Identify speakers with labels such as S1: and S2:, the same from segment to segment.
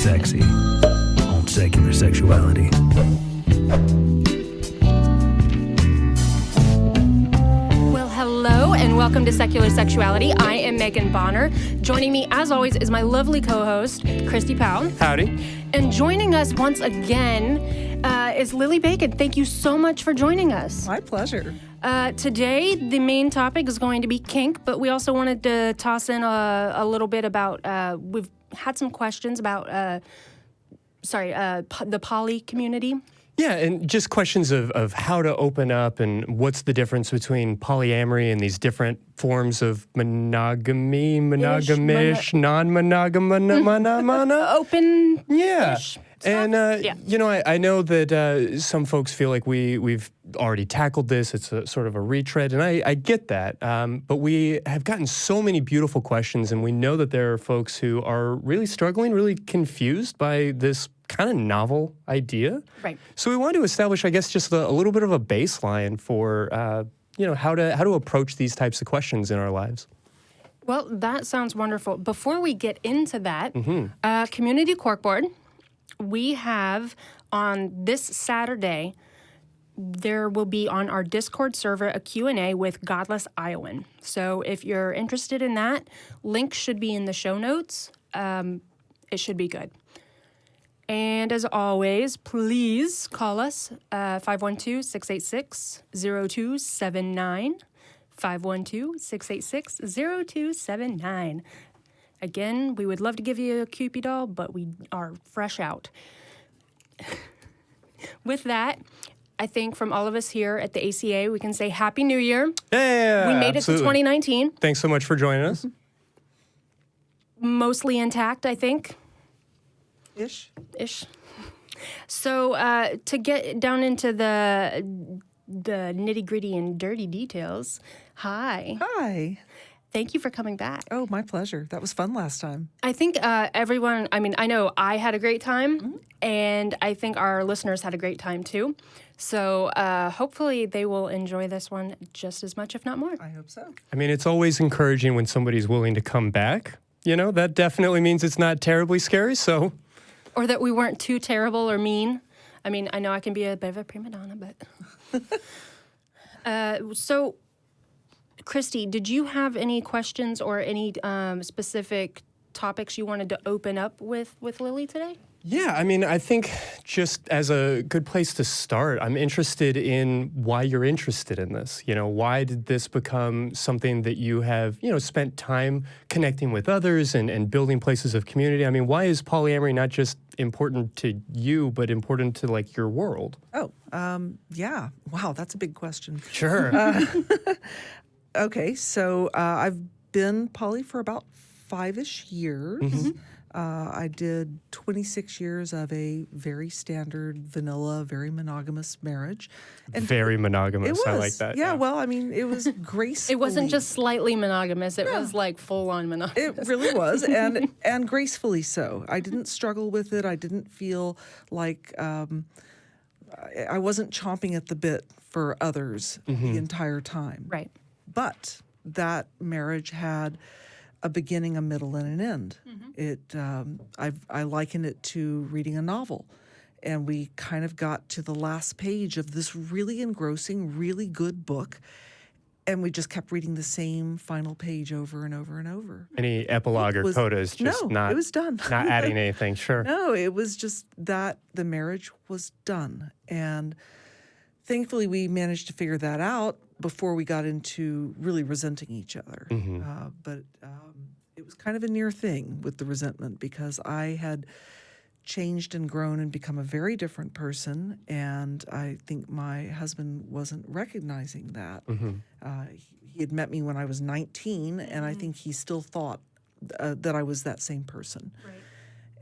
S1: sexy on Secular Sexuality.
S2: Well, hello and welcome to Secular Sexuality. I am Megan Bonner. Joining me, as always, is my lovely co-host, Christy Powell.
S3: Howdy.
S2: And joining us once again is Lily Bacon. Thank you so much for joining us.
S4: My pleasure.
S2: Today, the main topic is going to be kink, but we also wanted to toss in a little bit about, we've had some questions about, the poly community.
S3: Yeah, and just questions of how to open up and what's the difference between polyamory and these different forms of monogamy, monogamish, non-monogam,
S2: Open.
S3: Yeah. And,
S2: Yeah.
S3: you know, I know that some folks feel like we've already tackled this. It's a sort of a retread, and I get that. But we have gotten so many beautiful questions, and we know that there are folks who are really struggling, really confused by this kind of novel idea.
S2: Right.
S3: So we want to establish, I guess, just a little bit of a baseline for, how to approach these types of questions in our lives.
S2: Well, that sounds wonderful. Before we get into that, Community Corkboard, we have on this Saturday, there will be on our Discord server a Q&A with Godless Iowan. So if you're interested in that, link should be in the show notes. It should be good. And as always, please call us 512-686-0279. 512-686-0279. Again, we would love to give you a Cupid doll, but we are fresh out. With that, I think from all of us here at the ACA, we can say Happy New Year.
S3: Yeah,
S2: We made
S3: absolutely.
S2: it to 2019.
S3: Thanks so much for joining us.
S2: Mostly intact, I think.
S4: Ish.
S2: So to get down into the nitty-gritty and dirty details, hi.
S4: Hi.
S2: Thank you for coming back.
S4: Oh, my pleasure. That was fun last time.
S2: I think everyone, I know I had a great time, and I think our listeners had a great time too. So hopefully they will enjoy this one just as much, if not more.
S4: I hope so.
S3: I mean, it's always encouraging when somebody's willing to come back. You know, that definitely means it's not terribly scary, so...
S2: Or that we weren't too terrible or mean. I mean, I know I can be a bit of a prima donna, but... So, Christy, did you have any questions or any specific topics you wanted to open up with Lily today?
S3: Yeah, I mean, I think just as a good place to start, I'm interested in why you're interested in this. You know, why did this become something that you have, spent time connecting with others and building places of community? I mean, why is polyamory not just important to you, but important to, like, your world?
S4: Oh, yeah. Wow, that's a big question.
S3: Sure.
S4: Okay, so I've been poly for about 5-ish years. I did 26 years of a very standard, vanilla, very monogamous marriage. And
S3: Very monogamous.
S4: it was.
S3: I like that.
S4: Yeah, well, I mean, it was gracefully.
S2: It wasn't just slightly monogamous. It was like full-on monogamous.
S4: It really was, and gracefully so. I didn't struggle with it. I didn't feel like I wasn't chomping at the bit for others the entire time.
S2: Right.
S4: But that marriage had a beginning, a middle, and an end. I liken it to reading a novel. And we kind of got to the last page of this really engrossing, really good book. And we just kept reading the same final page over and over and over.
S3: Any epilogue or coda is just not...
S4: it was done.
S3: Not adding anything, sure.
S4: No, it was just that the marriage was done. And thankfully, we managed to figure that out before we got into really resenting each other. But it was kind of a near thing with the resentment because I had changed and grown and become a very different person, and I think my husband wasn't recognizing that. He had met me when I was 19, and I think he still thought that I was that same person.
S2: Right.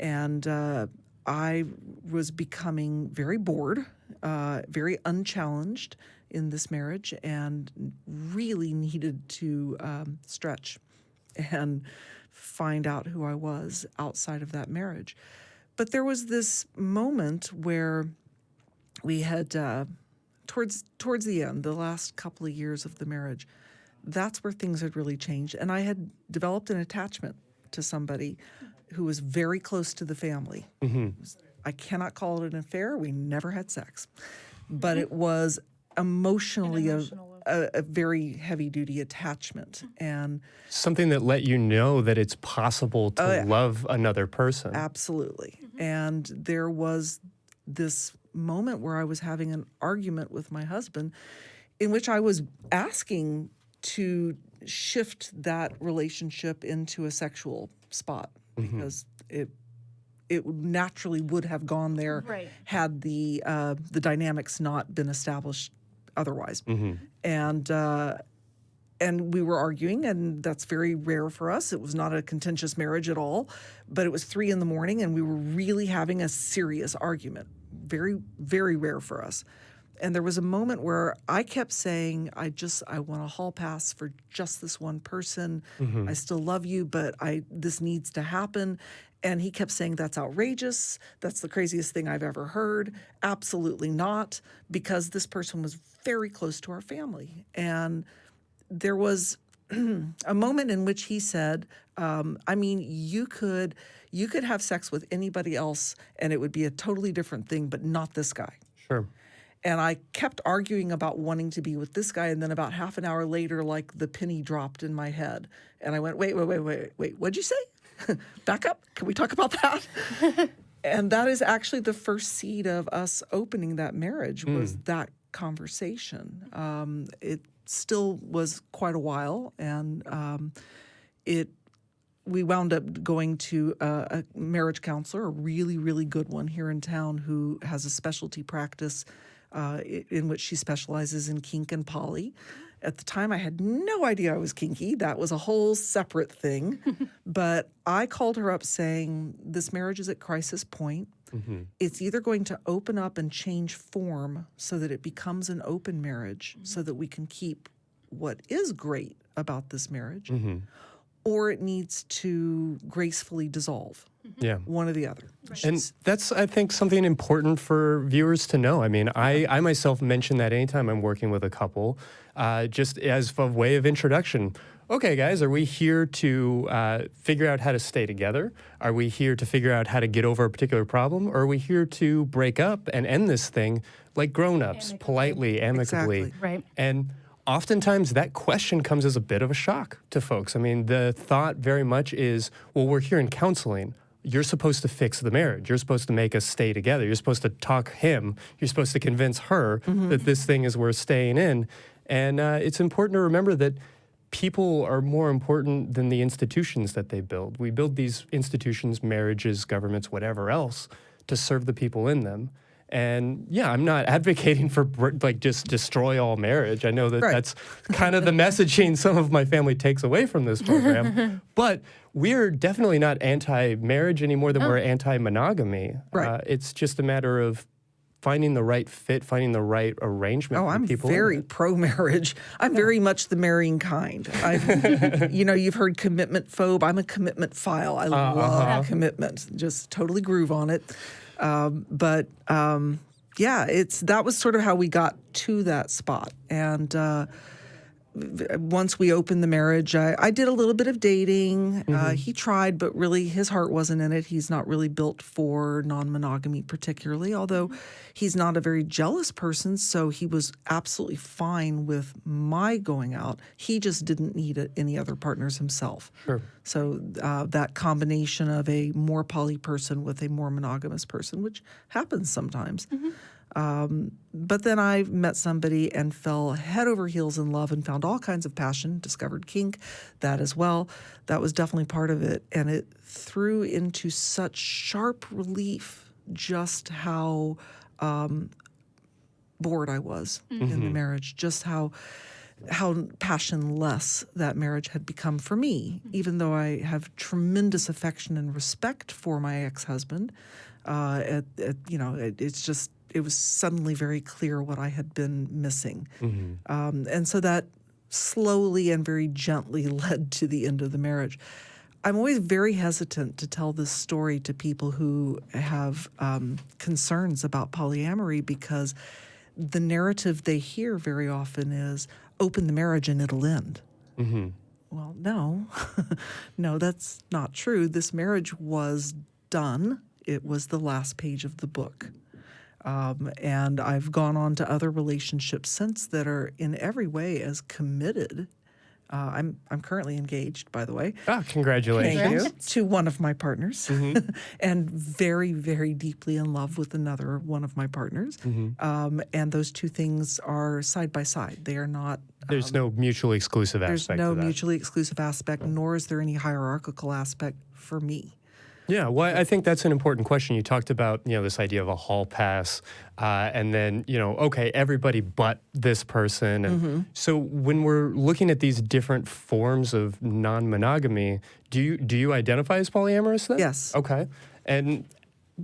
S4: And I was becoming very bored, very unchallenged in this marriage, and really needed to stretch and find out who I was outside of that marriage. But there was this moment where we had, towards the end, the last couple of years of the marriage, that's where things had really changed. And I had developed an attachment to somebody who was very close to the family. I cannot call it an affair. We never had sex, but it was emotionally a very heavy-duty attachment, and
S3: Something that let you know that it's possible to love another person.
S4: absolutely. And there was this moment where I was having an argument with my husband in which I was asking to shift that relationship into a sexual spot because it naturally would have gone there
S2: Right.
S4: had the dynamics not been established otherwise. And we were arguing, and that's very rare for us. It was not a contentious marriage at all, but it was 3 a.m, and we were really having a serious argument. Very, very rare for us. And there was a moment where I kept saying, I want a hall pass for just this one person. I still love you, but this needs to happen. And he kept saying, that's outrageous. That's the craziest thing I've ever heard. Absolutely not, because this person was very close to our family. And there was a moment in which he said, I mean, you could have sex with anybody else and it would be a totally different thing, but not this guy.
S3: Sure.
S4: And I kept arguing about wanting to be with this guy. And then about half an hour later, like the penny dropped in my head. And I went, wait, what'd you say? Back up. Can we talk about that? And that is actually the first seed of us opening that marriage was that conversation. It still was quite a while, and we wound up going to a marriage counselor, a really, really good one here in town, who has a specialty practice in which she specializes in kink and poly. At the time, I had no idea I was kinky. That was a whole separate thing. But I called her up saying, this marriage is at crisis point. It's either going to open up and change form so that it becomes an open marriage so that we can keep what is great about this marriage, or it needs to gracefully dissolve.
S3: Yeah.
S4: One or the other.
S3: And that's, I think, something important for viewers to know. I mean, I myself mention that anytime I'm working with a couple, just as a way of introduction. Okay, guys, are we here to figure out how to stay together? Are we here to figure out how to get over a particular problem? Or are we here to break up and end this thing like grown-ups, politely, amicably?
S4: Exactly.
S2: Right.
S3: And oftentimes that question comes as a bit of a shock to folks. I mean, the thought very much is, well, we're here in counseling. You're supposed to fix the marriage. You're supposed to make us stay together. You're supposed to talk him. You're supposed to convince her that this thing is worth staying in. And it's important to remember that people are more important than the institutions that they build. We build these institutions, marriages, governments, whatever else, to serve the people in them. And yeah, I'm not advocating for like just destroy all marriage. I know that that's kind of the messaging some of my family takes away from this program. But we're definitely not anti-marriage any more than we're anti-monogamy.
S4: Right.
S3: It's just a matter of finding the right fit, finding the right arrangement.
S4: Oh,
S3: for
S4: I'm
S3: people
S4: very pro-marriage. I'm very much the marrying kind. You've heard commitment phobe. I'm a commitment file. I love commitment. Just totally groove on it. But that was sort of how we got to that spot. And once we opened the marriage, I did a little bit of dating. He tried, but really his heart wasn't in it. He's not really built for non-monogamy particularly, although he's not a very jealous person, so he was absolutely fine with my going out. He just didn't need any other partners himself.
S3: Sure.
S4: So that combination of a more poly person with a more monogamous person, which happens sometimes. But then I met somebody and fell head over heels in love and found all kinds of passion, discovered kink, that as well. That was definitely part of it. And it threw into such sharp relief just how bored I was in the marriage, just how passionless that marriage had become for me, even though I have tremendous affection and respect for my ex-husband. It was suddenly very clear what I had been missing. And so that slowly and very gently led to the end of the marriage. I'm always very hesitant to tell this story to people who have concerns about polyamory because the narrative they hear very often is, open the marriage and it'll end. Well, no. No, that's not true. This marriage was done. It was the last page of the book. And I've gone on to other relationships since that are in every way as committed. I'm currently engaged, by the way.
S3: Ah, congratulations.
S4: Thank you. To one of my partners, and very, very deeply in love with another one of my partners. And those two things are side by side. They are not.
S3: There's no mutually exclusive
S4: There's
S3: aspect
S4: no
S3: to that.
S4: mutually exclusive aspect, nor is there any hierarchical aspect for me.
S3: Yeah, well, I think that's an important question. You talked about, this idea of a hall pass, and then, okay, everybody but this person. And so when we're looking at these different forms of non-monogamy, do you identify as polyamorous then?
S4: Yes.
S3: Okay. And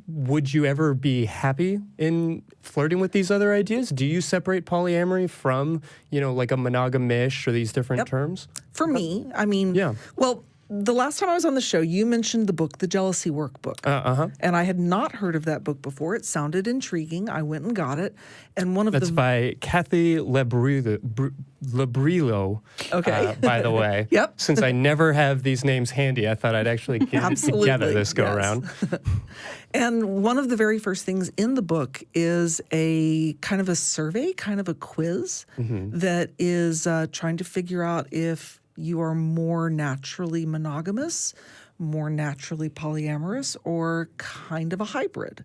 S3: would you ever be happy in flirting with these other ideas? Do you separate polyamory from, like a monogamish or these different terms?
S4: For me, I mean,
S3: Yeah.
S4: well, the last time I was on the show, you mentioned the book, The Jealousy Workbook. And I had not heard of that book before. It sounded intriguing. I went and got it. And one of
S3: That's by Kathy Lebrillo,
S4: Okay.
S3: by the way.
S4: Yep.
S3: Since I never have these names handy, I thought I'd actually get it together this go around.
S4: And one of the very first things in the book is a kind of a survey, kind of a quiz that is trying to figure out if you are more naturally monogamous, more naturally polyamorous, or kind of a hybrid.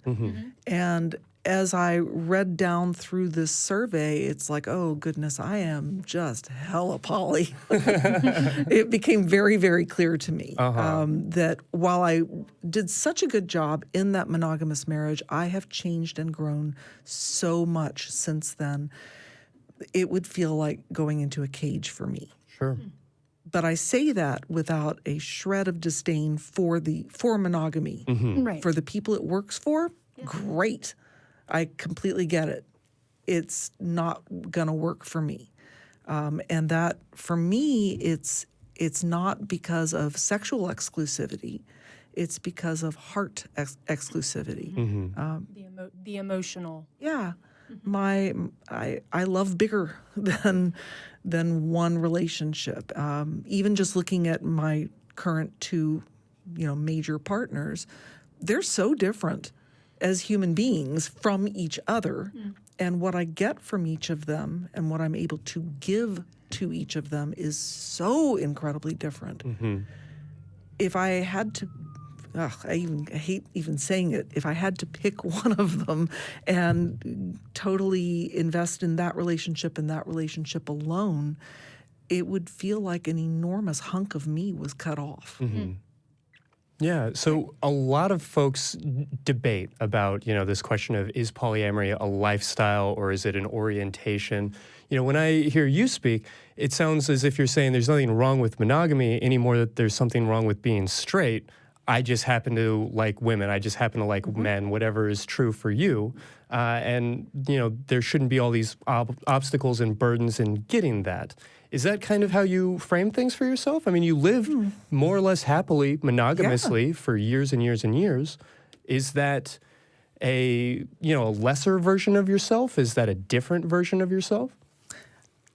S4: And as I read down through this survey, it's like, oh, goodness, I am just hella poly. It became very, very clear to me that while I did such a good job in that monogamous marriage, I have changed and grown so much since then. It would feel like going into a cage for me.
S3: Sure.
S4: But I say that without a shred of disdain for monogamy.
S2: Right.
S4: For the people it works for, great. I completely get it. It's not gonna work for me, and that for me, it's not because of sexual exclusivity. It's because of heart exclusivity.
S2: The emotional.
S4: Yeah, I love bigger than one relationship. Even just looking at my current two, major partners, they're so different as human beings from each other. And what I get from each of them and what I'm able to give to each of them is so incredibly different. If I had to, I hate even saying it, if I had to pick one of them and totally invest in that relationship and that relationship alone, it would feel like an enormous hunk of me was cut off.
S3: Yeah, so a lot of folks debate about, this question of is polyamory a lifestyle or is it an orientation? When I hear you speak, it sounds as if you're saying there's nothing wrong with monogamy anymore, that there's something wrong with being straight. I just happen to like women. I just happen to like men, whatever is true for you. And, there shouldn't be all these obstacles and burdens in getting that. Is that kind of how you frame things for yourself? I mean, you lived more or less happily, monogamously for years and years and years. Is that a lesser version of yourself? Is that a different version of yourself?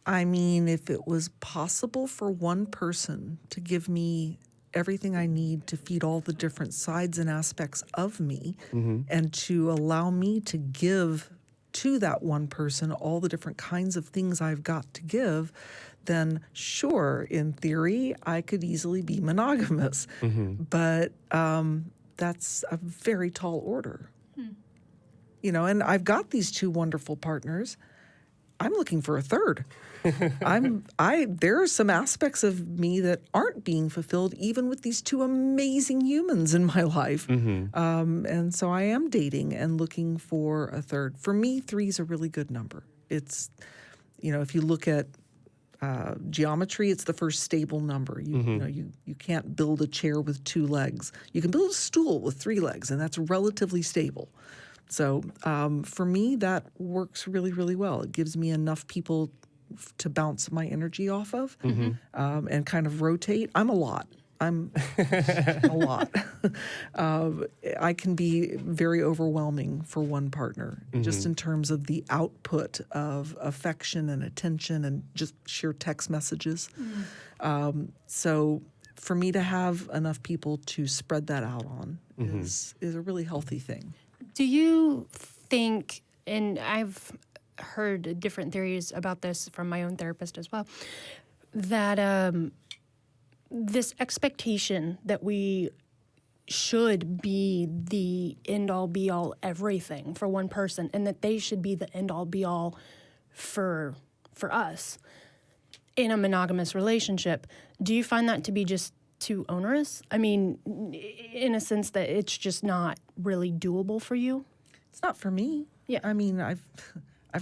S4: I mean, if it was possible for one person to give me everything I need to feed all the different sides and aspects of me and to allow me to give to that one person all the different kinds of things I've got to give, then sure, in theory, I could easily be monogamous. But that's a very tall order. And I've got these two wonderful partners. I'm looking for a third. There are some aspects of me that aren't being fulfilled even with these two amazing humans in my life. And so I am dating and looking for a third. For me, 3 is a really good number. It's, if you look at geometry, it's the first stable number. You can't build a chair with 2 legs. You can build a stool with 3 legs, and that's relatively stable. So for me, that works really, really well. It gives me enough people to bounce my energy off of and kind of rotate. I'm a lot. I'm a lot. I can be very overwhelming for one partner, just in terms of the output of affection and attention and just sheer text messages. So for me to have enough people to spread that out on is a really healthy thing.
S2: Do you think, and I've heard different theories about this from my own therapist as well, that this expectation that we should be the end-all be-all everything for one person, and that they should be the end-all be-all for us in a monogamous relationship, do you find that to be just too onerous? I mean, in a sense that it's just not really doable for you?
S4: It's not for me.
S2: Yeah.
S4: I mean, I've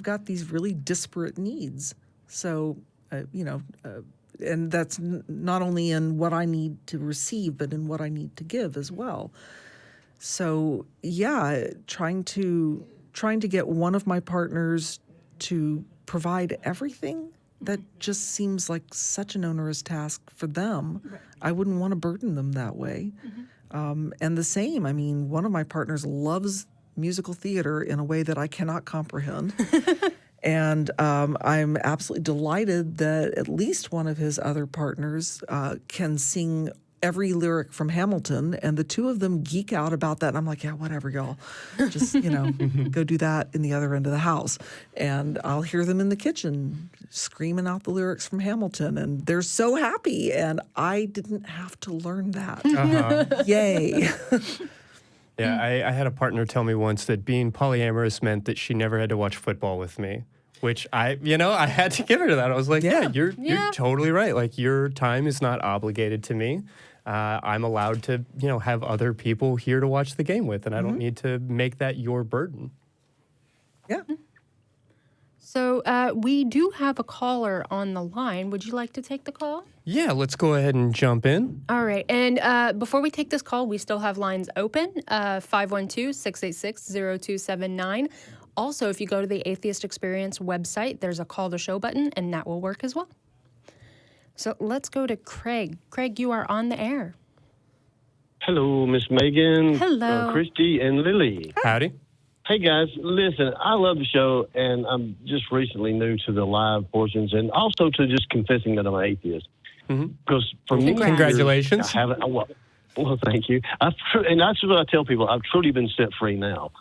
S4: got these really disparate needs. So, and that's not only in what I need to receive, but in what I need to give as well. So, yeah, trying to get one of my partners to provide everything, that just seems like such an onerous task for them. Right. I wouldn't want to burden them that way. And the same, I mean, one of my partners loves musical theater in a way that I cannot comprehend. And I'm absolutely delighted that at least one of his other partners can sing every lyric from Hamilton, and the two of them geek out about that. And I'm like, yeah, whatever, y'all. Just, go do that in the other end of the house. And I'll hear them in the kitchen screaming out the lyrics from Hamilton, and they're so happy. And I didn't have to learn that. Yay.
S3: Yeah, I had a partner tell me once that being polyamorous meant that she never had to watch football with me, which I had to give her to that. I was like, yeah, you're totally right. Like, your time is not obligated to me. I'm allowed to, have other people here to watch the game with, and I don't need to make that your burden.
S4: Yeah.
S2: So we do have a caller on the line. Would you like to take the call?
S3: Yeah, let's go ahead and jump in.
S2: All right. And before we take this call, we still have lines open, 512-686-0279. Also, if you go to the Atheist Experience website, there's a call to show button, and that will work as well. So let's go to Craig. Craig, you are on the air.
S5: Hello, Miss Megan.
S2: Hello.
S5: Christy and Lily.
S3: Howdy.
S5: Hey, guys. Listen, I love the show, and I'm just recently new to the live portions, and also to just confessing that I'm an atheist. Because for me,
S3: congratulations.
S5: I haven't. Well, thank you. And that's what I tell people. I've truly been set free now.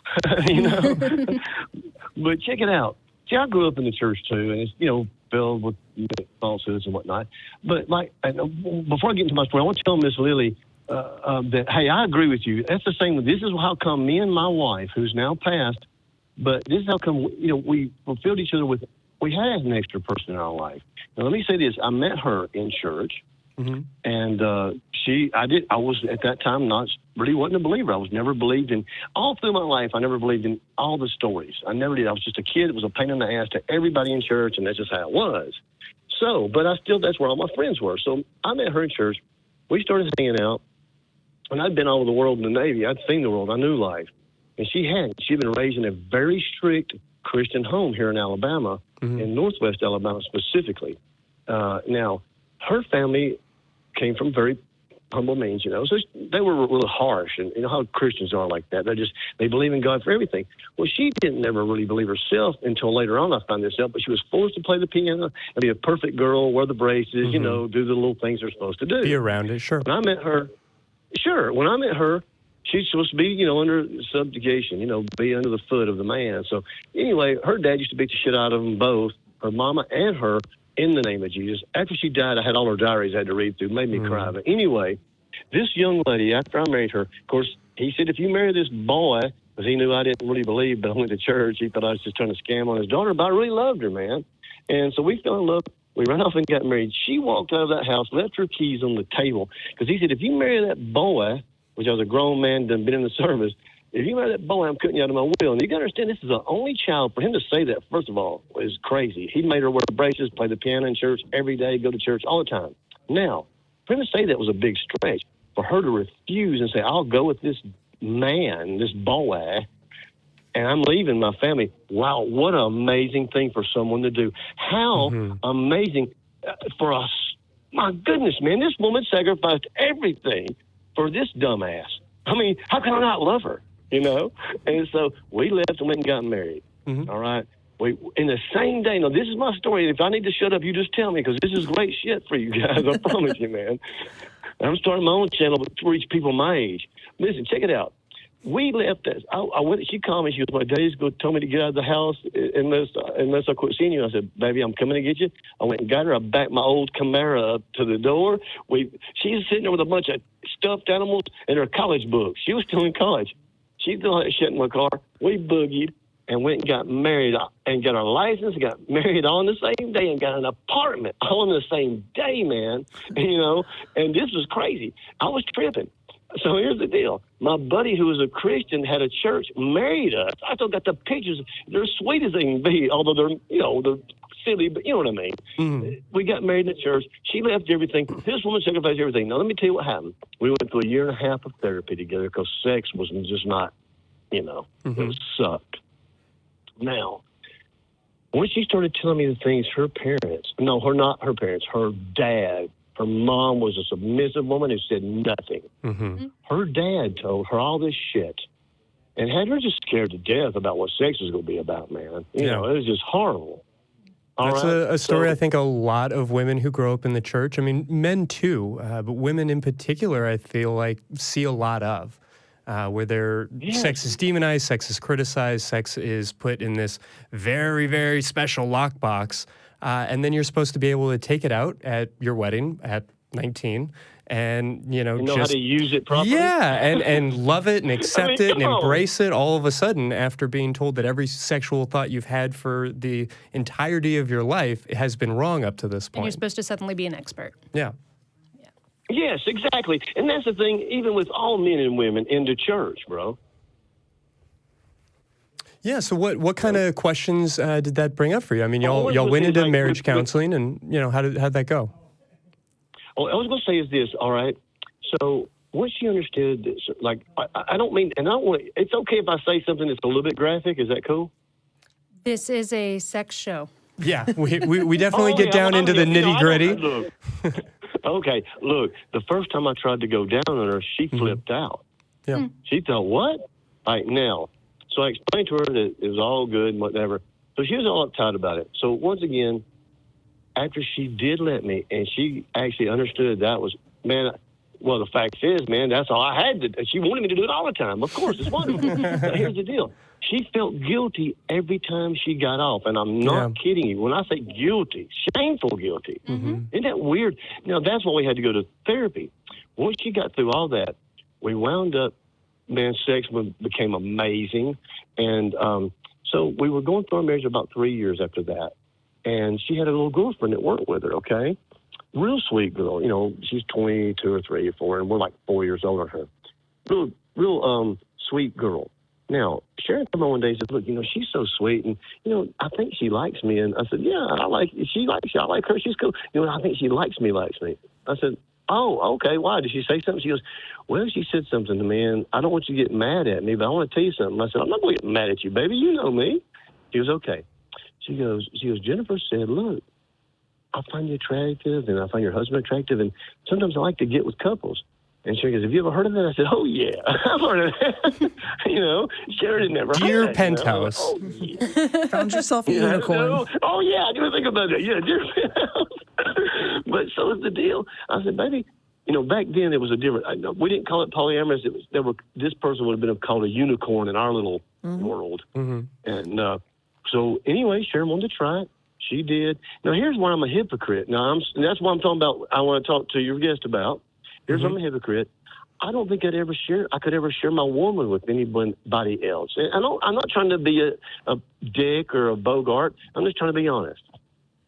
S5: But check it out. See, I grew up in the church too, and it's filled with falsehoods and whatnot. But before I get into my story, I want to tell Miss Lily that, hey, I agree with you. That's the same. This is how come me and my wife, who's now passed, but this is how come we fulfilled each other with. We had an extra person in our life. Now, let me say this. I met her in church, and I was at that time wasn't a believer. I was never believed in, all through my life, I never believed in all the stories. I never did. I was just a kid. It was a pain in the ass to everybody in church, and that's just how it was. So, but that's where all my friends were. So I met her in church. We started hanging out, and I'd been all over the world in the Navy. I'd seen the world. I knew life. And she hadn't. She'd been raised in a very strict Christian home here in Alabama, in Northwest Alabama specifically. Now, her family came from very humble means, so they were really harsh, and how Christians are like that. They believe in God for everything. Well, she didn't never really believe herself until later on I found this out, but she was forced to play the piano and be a perfect girl, wear the braces, do the little things they're supposed to do.
S3: Be around it, sure.
S5: When I met her, she's supposed to be, under subjugation, be under the foot of the man. So anyway, her dad used to beat the shit out of them both, her mama and her, in the name of Jesus. After she died, I had all her diaries I had to read through. Made me cry. But anyway, this young lady, after I married her, of course, he said, if you marry this boy, because he knew I didn't really believe, but I went to church. He thought I was just trying to scam on his daughter, but I really loved her, man. And so we fell in love. We ran off and got married. She walked out of that house, left her keys on the table, because he said, if you marry that boy, which I was a grown man, done been in the service, if you marry that boy, I'm cutting you out of my will. And you got to understand, this is the only child. For him to say that, first of all, was crazy. He made her wear braces, play the piano in church every day, go to church all the time. Now, for him to say that was a big stretch. For her to refuse and say, I'll go with this man, this boy, and I'm leaving my family. Wow, what an amazing thing for someone to do. How amazing for us. My goodness, man, this woman sacrificed everything for this dumbass. I mean, how can I not love her? And so we left and went and got married. All right. In the same day, now this is my story. If I need to shut up, you just tell me, because this is great shit for you guys. I promise you, man. I'm starting my own channel to reach people my age. Listen, check it out. We left that. I went. She called me. She was, my daddy's told me to get out of the house unless I quit seeing you. I said, baby, I'm coming to get you. I went and got her. I backed my old Camaro up to the door. She's sitting there with a bunch of stuffed animals and her college books. She was still in college. She still had shit in my car. We boogied and went and got married and got our license, got married all on the same day, and got an apartment all on the same day, man. And this was crazy. I was tripping. So here's the deal. My buddy, who was a Christian, had a church, married us. I still got the pictures. They're sweet as they can be, although they're silly, but you know what I mean. Mm-hmm. We got married in the church. She left everything. This woman sacrificed everything. Now, let me tell you what happened. We went through a year and a half of therapy together because sex was just not, mm-hmm. It sucked. Now, when she started telling me the things her dad, her mom was a submissive woman who said nothing. Mm-hmm. Her dad told her all this shit and had her just scared to death about what sex was going to be about, man. You know, it was just horrible.
S3: That's a story I think a lot of women who grow up in the church, I mean, men too, but women in particular, I feel like see a lot of. Where sex is demonized, sex is criticized, sex is put in this very, very special lockbox. And then you're supposed to be able to take it out at your wedding at 19 and, know
S5: how to use it properly.
S3: Yeah, and love it and accept it and embrace it all of a sudden after being told that every sexual thought you've had for the entirety of your life has been wrong up to this point.
S2: And you're supposed to suddenly be an expert.
S3: Yeah.
S5: Yes, exactly. And that's the thing, even with all men and women in the church, bro.
S3: Yeah, so what kind of questions did that bring up for you? I mean, y'all went into marriage counseling, and, how'd that go?
S5: Oh, I was going to say is this, all right? So once she understood this, like, I don't mean, and I don't want to, it's okay if I say something that's a little bit graphic. Is that cool?
S2: This is a sex show.
S3: Yeah, we definitely get down into the nitty-gritty.
S5: Okay, look, the first time I tried to go down on her, she flipped out. Yeah. She thought, what? Like, now. So I explained to her that it was all good and whatever. So she was all uptight about it. So once again, after she did let me, and she actually understood that was, man, well, the fact is, man, that's all I had to. She wanted me to do it all the time. Of course, it's wonderful. But here's the deal. She felt guilty every time she got off, and I'm not kidding you. When I say guilty, shameful guilty. Mm-hmm. Isn't that weird? Now, that's why we had to go to therapy. Once she got through all that, we wound up, man, sex became amazing. And so we were going through our marriage about 3 years after that. And she had a little girlfriend that worked with her, okay? Real sweet girl. She's 22 or 3 or 4, and we're like 4 years older than her. Real sweet girl. Now, Sharon came on one day and said, look, she's so sweet, and, I think she likes me. And I said, yeah, she likes you. I like her. She's cool. I think she likes me. I said, oh, okay, why? Did she say something? She goes, well, she said something to me, and I don't want you to get mad at me, but I want to tell you something. I said, I'm not going to get mad at you, baby. You know me. She goes, okay. She goes, Jennifer said, look, I find you attractive, and I find your husband attractive, and sometimes I like to get with couples. And she goes, have you ever heard of that? I said, oh, yeah, I've heard of that. Sharon had never heard of that.
S3: Dear Penthouse.
S5: Oh, yeah.
S4: Found yourself a unicorn.
S5: Oh, yeah, I didn't think about that. Yeah, Dear Penthouse. But so is the deal. I said, baby, back then it was a different, we didn't call it polyamorous. This person would have been called a unicorn in our little world. Mm-hmm. And so anyway, Sharon wanted to try it. She did. Now, here's where I'm a hypocrite. Now, that's what I'm talking about. I want to talk to your guest about. Here's where I'm a hypocrite. I don't think I could ever share my woman with anybody else. And I'm not trying to be a dick or a Bogart. I'm just trying to be honest.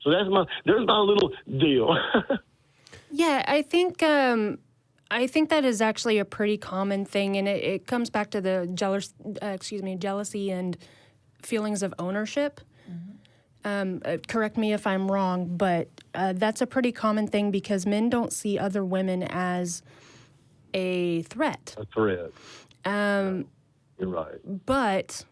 S5: So there's my little deal.
S2: Yeah, I think that is actually a pretty common thing, and it comes back to the jealousy and feelings of ownership. Mm-hmm. Correct me if I'm wrong, but that's a pretty common thing because men don't see other women as a threat.
S5: A threat. You're right.
S2: But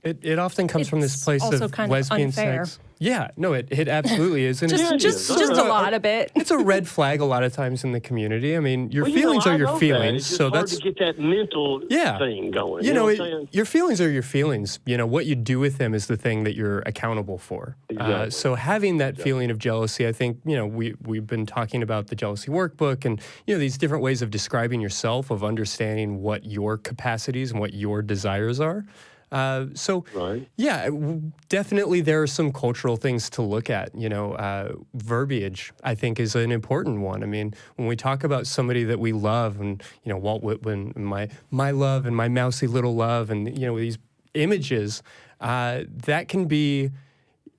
S3: it often comes from this place of
S2: kind
S3: lesbian
S2: of unfair.
S3: sex. Yeah, no, it absolutely is. And
S2: Just,
S3: it's,
S2: just a lot of it.
S3: it's a red flag a lot of times in the community. I mean, your
S5: Well,
S3: feelings
S5: I
S3: are your
S5: know that.
S3: feelings,
S5: It's just
S3: so
S5: hard
S3: that's
S5: to get that mental thing going.
S3: You know,
S5: what I'm saying?
S3: your feelings are your feelings. You know, what you do with them is the thing that you're accountable for.
S5: Exactly.
S3: So having that feeling of jealousy, I think, you know, we've been talking about the jealousy workbook and, you know, these different ways of describing yourself, of understanding what your capacities and what your desires are. Yeah, definitely there are some cultural things to look at. You know, verbiage, I think, is an important one. I mean, when we talk about somebody that we love and, you know, Walt Whitman, and my love and my mousy little love and, you know, these images, that can be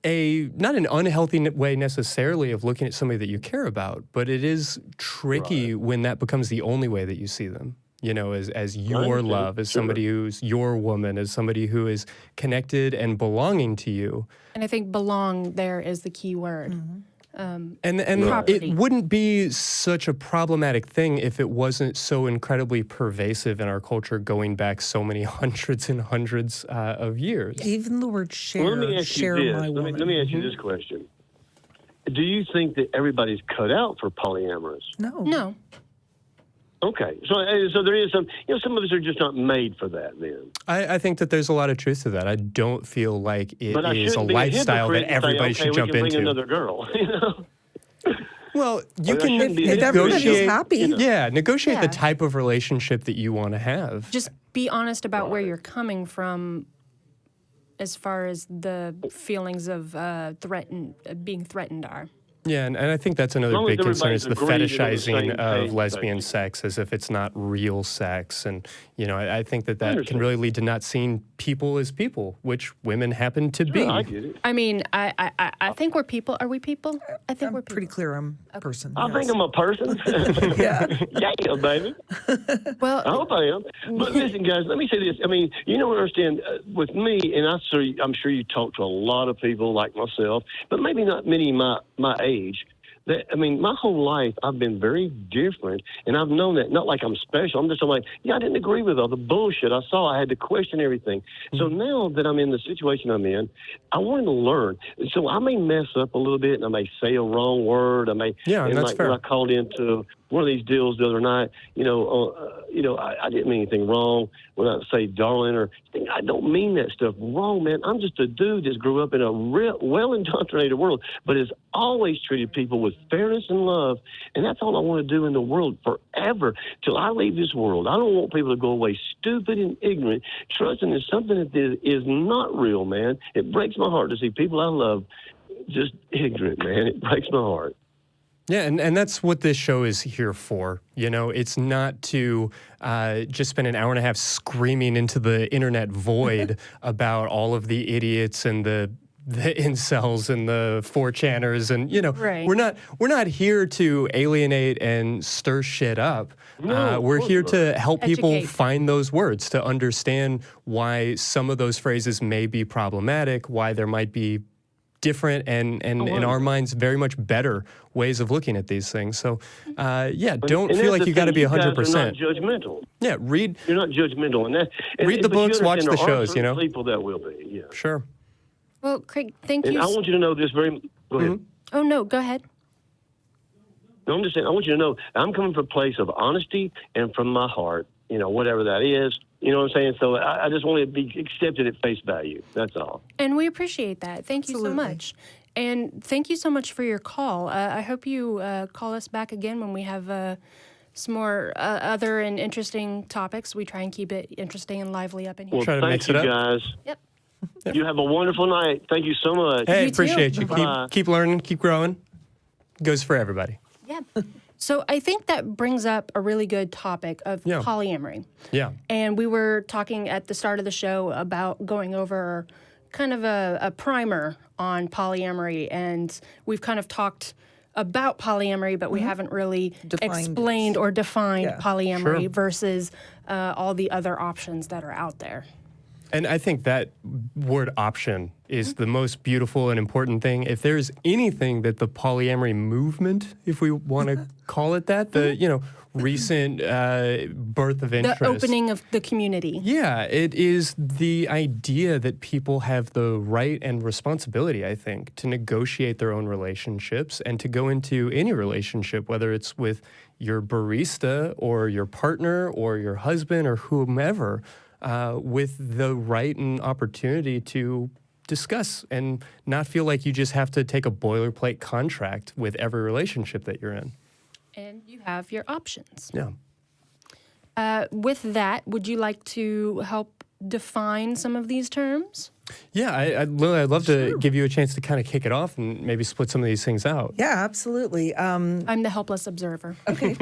S3: not an unhealthy way necessarily of looking at somebody that you care about, but it is tricky when that becomes the only way that you see them. You know, as your love, as somebody who's your woman, as somebody who is connected and belonging to you.
S2: And I think belong there is the key word.
S3: And it wouldn't be such a problematic thing if it wasn't so incredibly pervasive in our culture going back so many hundreds and hundreds of years.
S4: Even the word share,
S5: Well, let me ask
S4: share
S5: you this.
S4: my woman.
S5: Let me ask you this question. Do you think that everybody's cut out for polyamorous?
S2: No.
S5: Okay, so there is some, you know, some of us are just not made for that then.
S3: I think that there's a lot of truth to that. I don't feel like it
S5: But I
S3: is a
S5: shouldn't be
S3: lifestyle that
S5: hypocrite and
S3: everybody
S5: say,
S3: should jump
S5: we can bring
S3: into.
S5: another girl, you know?
S3: Well, you
S5: But I
S3: can
S5: shouldn't be
S4: if everybody's
S3: negotiate.
S4: happy.
S3: Yeah, negotiate the
S2: Yeah.
S3: type of relationship that you want to have.
S2: Just be honest about where you're coming from as far as the feelings of being threatened are.
S3: Yeah, and I think that's another
S5: long as
S3: big concern is the
S5: everybody's agreed and on the
S3: fetishizing
S5: same
S3: of
S5: page,
S3: lesbian
S5: basically.
S3: sex as if it's not real sex. And, you know, I think that can
S5: understand.
S3: really lead to not seeing people as people, which women happen to be.
S5: Yeah, I get it.
S2: I mean, I think we're people. Are we people? I think
S4: I'm
S2: we're people.
S4: pretty clear I'm a person.
S5: I
S4: yes.
S5: think I'm a person.
S4: Yeah.
S5: Yeah, baby. I
S2: Well,
S5: hope I am. But listen, guys, let me say this. I mean, you don't understand. With me, and I'm sure you talk to a lot of people like myself, but maybe not many my age. I mean, my whole life, I've been very different, and I've known that. Not like I'm special. I'm just like, I didn't agree with all the bullshit I saw. I had to question everything. So now that I'm in the situation I'm in, I wanted to learn. So I may mess up a little bit, and I may say a wrong word. And
S3: that's
S5: like
S3: fair.
S5: when I called into one of these deals the other night, I didn't mean anything wrong when I say darling or I don't mean that stuff wrong, man. I'm just a dude that grew up in a real well-indoctrinated world, but has always treated people with fairness and love, and that's all I want to do in the world forever till I leave this world. I don't want people to go away stupid and ignorant, trusting in something that is not real, man. It breaks my heart to see people I love just ignorant, man. It breaks my heart.
S3: Yeah, and that's what this show is here for. You know, it's not to just spend an hour and a half screaming into the internet void about all of the idiots and the incels and the 4chaners and, you know,
S2: Right.
S3: we're not here to alienate and stir shit up.
S5: No,
S3: we're
S5: of course
S3: here
S5: not.
S3: to help people
S2: Educate.
S3: find those words, to understand why some of those phrases may be problematic, why there might be different and in our minds very much better ways of looking at these things. So don't
S5: And
S3: feel
S5: that's
S3: like
S5: the
S3: you got to
S5: thing,
S3: be
S5: you guys are
S3: 100%.
S5: not judgmental.
S3: Yeah, read
S5: You're not judgmental,
S3: Read the
S5: but you
S3: books, watch
S5: understand
S3: the
S5: there are
S3: shows, you know?
S5: certain people that will be, yeah.
S3: sure.
S2: well, Craig, thank
S5: And
S2: you.
S5: I want you to know this very. Go ahead.
S2: Oh no, go ahead.
S5: No, I'm just saying. I want you to know I'm coming from a place of honesty and from my heart. You know, whatever that is. You know what I'm saying? So I just want to be accepted at face value. That's all.
S2: And we appreciate that. Thank you so
S4: Absolutely.
S2: much. And thank you so much for your call. I hope you call us back again when we have some more other and interesting topics. We try and keep it interesting and lively up in here.
S5: Well,
S3: Try to
S5: thank
S3: mix
S5: you
S3: it up.
S5: guys.
S2: Yep.
S5: You have a wonderful night. Thank you so much.
S3: Hey,
S2: You too.
S3: appreciate you.
S5: Bye.
S3: Keep learning, keep growing. Goes for everybody.
S2: Yeah. So I think that brings up a really good topic of
S3: Yeah.
S2: polyamory.
S3: Yeah.
S2: And we were talking at the start of the show about going over kind of a primer on polyamory. And we've kind of talked about polyamory, but we haven't really
S4: Defined it.
S2: explained or defined
S4: Yeah.
S2: polyamory
S3: Sure.
S2: versus all the other options that are out there.
S3: And I think that word option is the most beautiful and important thing. If there's anything that the polyamory movement, if we want to call it that, recent birth of interest.
S2: The opening of the community.
S3: Yeah, it is the idea that people have the right and responsibility, I think, to negotiate their own relationships and to go into any relationship, whether it's with your barista or your partner or your husband or whomever, with the right and opportunity to discuss and not feel like you just have to take a boilerplate contract with every relationship that you're in.
S2: And you have your options.
S3: Yeah.
S2: With that, would you like to help define some of these terms?
S3: Yeah, Lily, I'd love to give you a chance to kind of kick it off and maybe split some of these things out.
S4: Yeah, absolutely.
S2: I'm the helpless observer.
S4: Okay.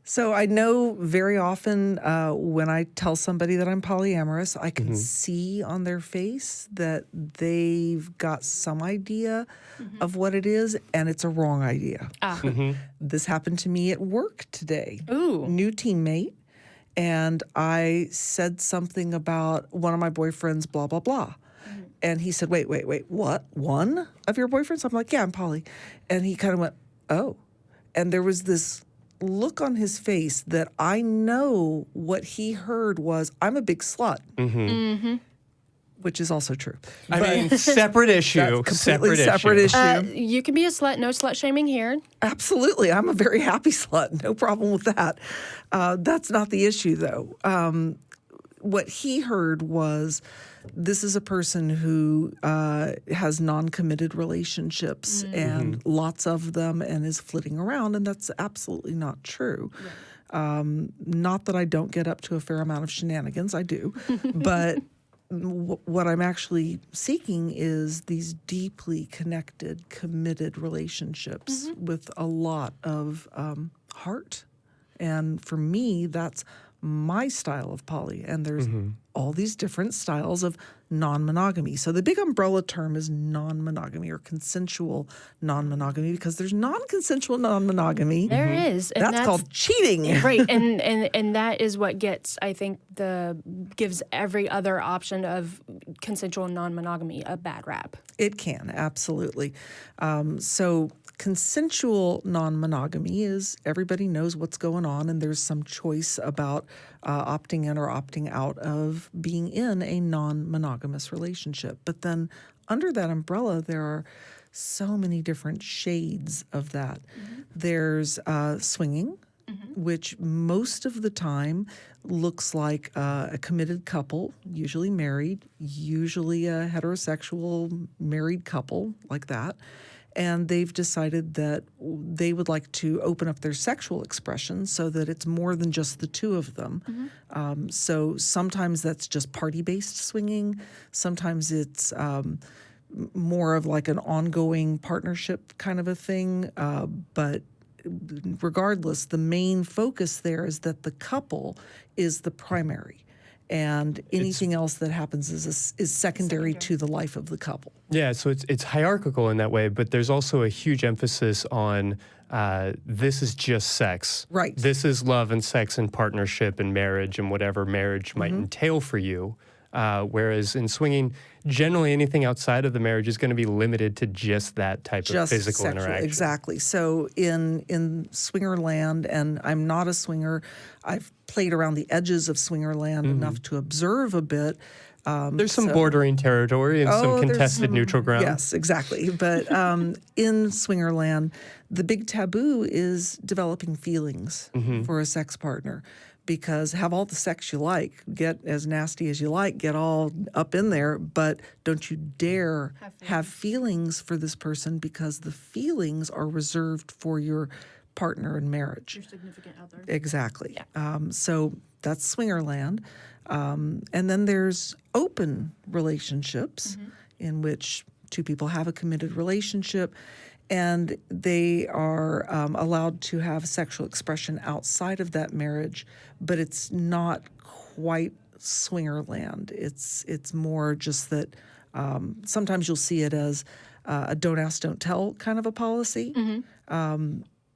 S4: So I know very often when I tell somebody that I'm polyamorous, I can see on their face that they've got some idea of what it is, and it's a wrong idea. This happened to me at work today.
S2: Ooh.
S4: New teammate. And I said something about one of my boyfriends, blah, blah, blah. And he said, wait, what? One of your boyfriends? I'm like, yeah, I'm poly. And he kind of went, oh. And there was this look on his face that I know what he heard was, I'm a big slut. Which is also true.
S3: I mean, separate issue.
S4: That's completely separate issue.
S2: You can be a slut. No slut shaming here.
S4: Absolutely. I'm a very happy slut. No problem with that. That's not the issue, though. What he heard was this is a person who has non-committed relationships and lots of them and is flitting around, and that's absolutely not true. Not that I don't get up to a fair amount of shenanigans. I do. But what I'm actually seeking is these deeply connected, committed relationships with a lot of heart. And for me, that's my style of poly. And there's all these different styles of non-monogamy. So the big umbrella term is non-monogamy or consensual non-monogamy, because there's non-consensual non-monogamy.
S2: There is. And
S4: That's called cheating.
S2: Right. And that is what gets, I think, gives every other option of consensual non-monogamy a bad rap.
S4: It can, absolutely. So consensual non-monogamy is everybody knows what's going on, and there's some choice about opting in or opting out of being in a non-monogamous relationship. But then under that umbrella, there are so many different shades of that. There's swinging, which most of the time looks like a committed couple, usually married, usually a heterosexual married couple like that. And they've decided that they would like to open up their sexual expression so that it's more than just the two of them. So sometimes that's just party-based swinging. Sometimes it's more of like an ongoing partnership kind of a thing. But regardless, the main focus there is that the couple is the primary. And anything else that happens is secondary to the life of the couple.
S3: Yeah, so it's hierarchical in that way, but there's also a huge emphasis on this is just sex.
S4: Right.
S3: This is love and sex and partnership and marriage and whatever marriage might entail for you. Whereas in swinging, generally anything outside of the marriage is going to be limited to just that type of physical interaction.
S4: Exactly. So in swinger land, and I'm not a swinger, I've played around the edges of swinger land enough to observe a bit.
S3: There's some bordering territory and some contested neutral ground.
S4: Yes, exactly. But in swinger land, the big taboo is developing feelings for a sex partner. Because have all the sex you like, get as nasty as you like, get all up in there, but don't you dare have feelings for this person, because the feelings are reserved for your partner in marriage.
S2: Your significant other.
S4: Exactly.
S2: Yeah.
S4: So that's swinger land. And then there's open relationships in which two people have a committed relationship, and they are allowed to have sexual expression outside of that marriage, but it's not quite swinger land. It's more just that sometimes you'll see it as a don't ask, don't tell kind of a policy.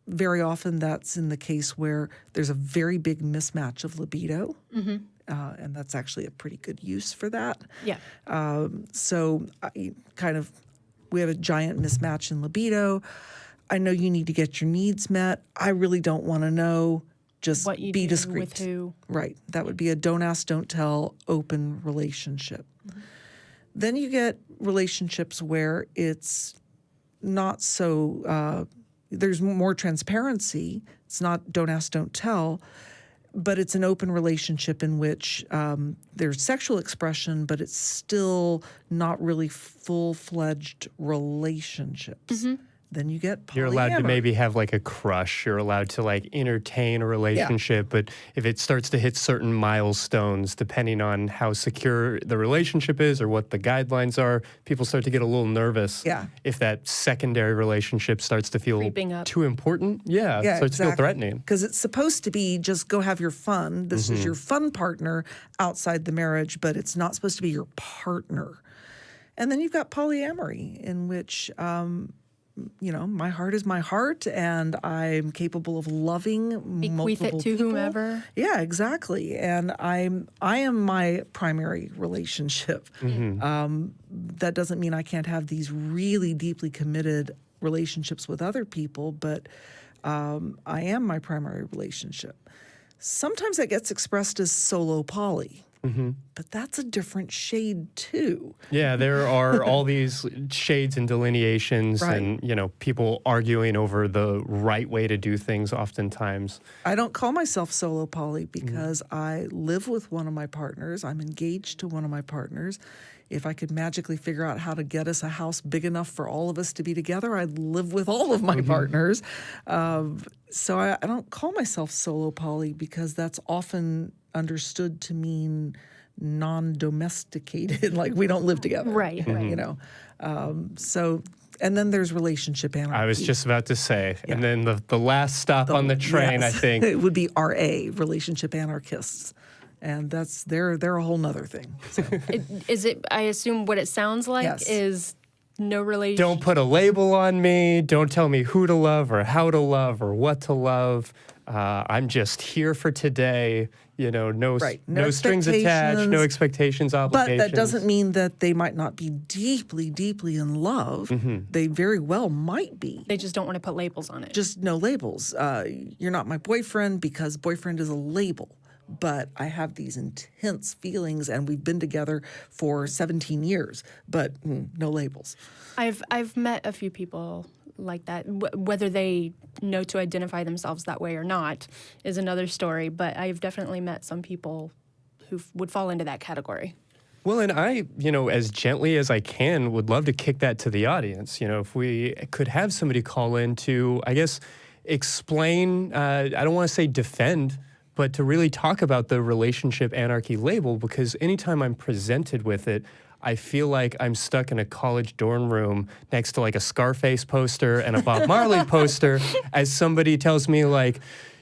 S4: Very often that's in the case where there's a very big mismatch of libido, and that's actually a pretty good use for that.
S2: Yeah.
S4: So we have a giant mismatch in libido. I know you need to get your needs met. I really don't want to know. Just
S2: What you
S4: be
S2: do
S4: discreet.
S2: with who.
S4: Right. That would be a don't ask, don't tell open relationship. Then you get relationships where it's not so, there's more transparency. It's not don't ask, don't tell, but it's an open relationship in which there's sexual expression, but it's still not really full-fledged relationships. Then you get polyamory.
S3: You're allowed to maybe have like a crush. You're allowed to like entertain a relationship, but if it starts to hit certain milestones, depending on how secure the relationship is or what the guidelines are, people start to get a little nervous.
S4: Yeah.
S3: If that secondary relationship starts to feel
S2: Creeping up.
S3: too important, starts to feel threatening.
S4: Because it's supposed to be just go have your fun. This is your fun partner outside the marriage, but it's not supposed to be your partner. And then you've got polyamory, in which my heart is my heart, and I'm capable of loving
S2: Bequeath
S4: multiple
S2: it to
S4: people.
S2: whomever.
S4: Yeah, exactly. And I am my primary relationship. That doesn't mean I can't have these really deeply committed relationships with other people, but I am my primary relationship. Sometimes that gets expressed as solo poly. But that's a different shade too.
S3: Yeah, there are all these shades and delineations
S4: Right.
S3: and, people arguing over the right way to do things oftentimes.
S4: I don't call myself solo poly because I live with one of my partners. I'm engaged to one of my partners. If I could magically figure out how to get us a house big enough for all of us to be together, I'd live with all of my partners. So I don't call myself solo poly because that's often understood to mean non-domesticated, like we don't live together.
S2: Right, right.
S4: So, and then there's relationship anarchy.
S3: I was just about to say. And then the last stop on the train,
S4: Yes.
S3: I think.
S4: It would be RA, relationship anarchists. And they're a whole nother thing. So.
S2: Is it, I assume what it sounds like
S4: Yes.
S2: is no relation.
S3: Don't put a label on me. Don't tell me who to love or how to love or what to love. I'm just here for today. No strings attached, no expectations, obligations.
S4: But that doesn't mean that they might not be deeply, deeply in love. They very well might be.
S2: They just don't want to put labels on it.
S4: Just no labels. You're not my boyfriend because boyfriend is a label. But I have these intense feelings, and we've been together for 17 years, but no labels.
S2: I've met a few people like that. Whether they know to identify themselves that way or not is another story, but I've definitely met some people who would fall into that category.
S3: Well, and I, as gently as I can, would love to kick that to the audience. If we could have somebody call in to, I guess, explain, I don't want to say defend, but to really talk about the relationship anarchy label, because anytime I'm presented with it, I feel like I'm stuck in a college dorm room next to like a Scarface poster and a Bob Marley poster as somebody tells me like,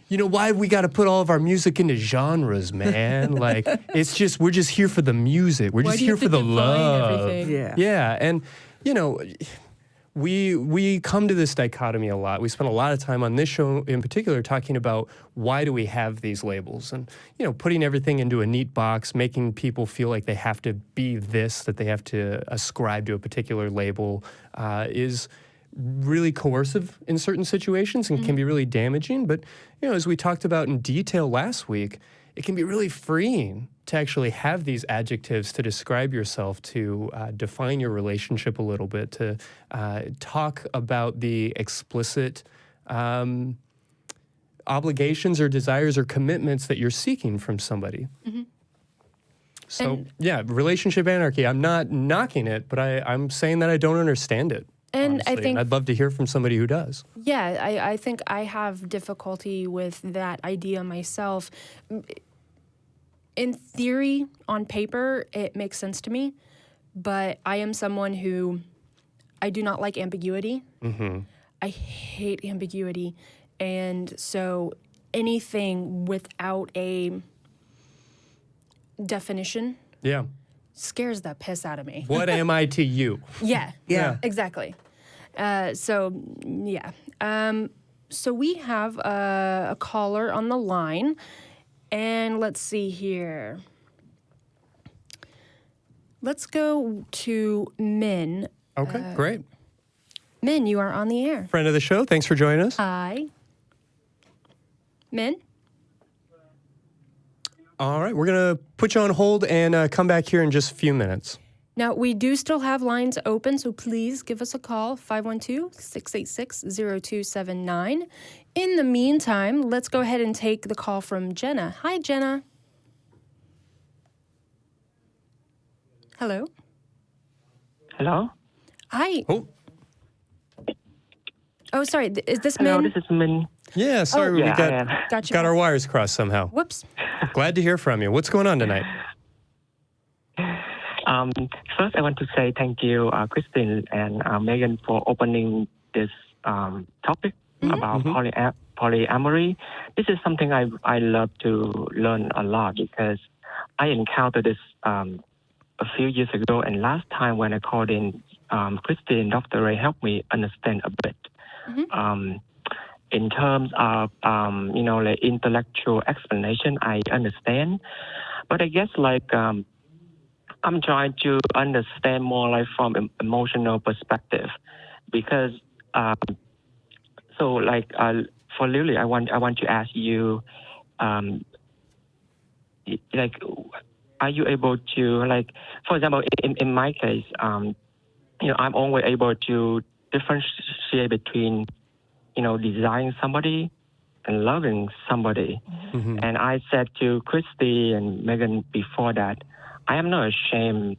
S3: why we got to put all of our music into genres, man? Like, we're just here for the music. We're
S2: Why
S3: just
S2: do you
S3: here
S2: have
S3: for
S2: to
S3: the
S2: define
S3: love.
S2: everything?
S4: Yeah.
S3: Yeah. And, we come to this dichotomy a lot. We spend a lot of time on this show in particular talking about why do we have these labels and, putting everything into a neat box, making people feel like they have to be this, that they have to ascribe to a particular label is really coercive in certain situations and can be really damaging. But, as we talked about in detail last week, it can be really freeing to actually have these adjectives to describe yourself, to define your relationship a little bit, to talk about the explicit obligations or desires or commitments that you're seeking from somebody. So, relationship anarchy. I'm not knocking it, but I'm saying that I don't understand it.
S2: And
S3: honestly,
S2: I think,
S3: I'd love to hear from somebody who does.
S2: yeah, I think I have difficulty with that idea myself. In theory, on paper, it makes sense to me, but I am someone who, I do not like ambiguity. I hate ambiguity. And so anything without a definition scares the piss out of me.
S3: What am I to you?
S2: Yeah,
S4: Yeah.
S2: exactly. So we have a caller on the line, and let's see here. Let's go to Min.
S3: Okay, great.
S2: Min, you are on the air.
S3: Friend of the show, thanks for joining us.
S2: Hi. Min?
S3: All right, we're going to put you on hold and come back here in just a few minutes.
S2: Now, we do still have lines open, so please give us a call, 512-686-0279. In the meantime, let's go ahead and take the call from Jenna. Hi, Jenna. Hello?
S6: Hello?
S2: Hi.
S3: Oh,
S2: Oh, sorry. Is this
S6: Hello,
S2: Min?
S6: this is Min.
S3: yeah, sorry, we
S6: Yeah, I am.
S3: got our wires crossed somehow.
S2: Whoops.
S3: Glad to hear from you. What's going on tonight?
S6: First, I want to say thank you, Christine and Megan, for opening this topic about polyamory. This is something I love to learn a lot because I encountered this a few years ago, and last time when I called in, Christine and Dr. Ray helped me understand a bit. In terms of, like intellectual explanation, I understand. But I guess I'm trying to understand more like from an emotional perspective. Because, for Lily, I want to ask you, are you able to, for example, in my case, I'm always able to differentiate between, desiring somebody and loving somebody. And I said to Christy and Megan before that, I am not ashamed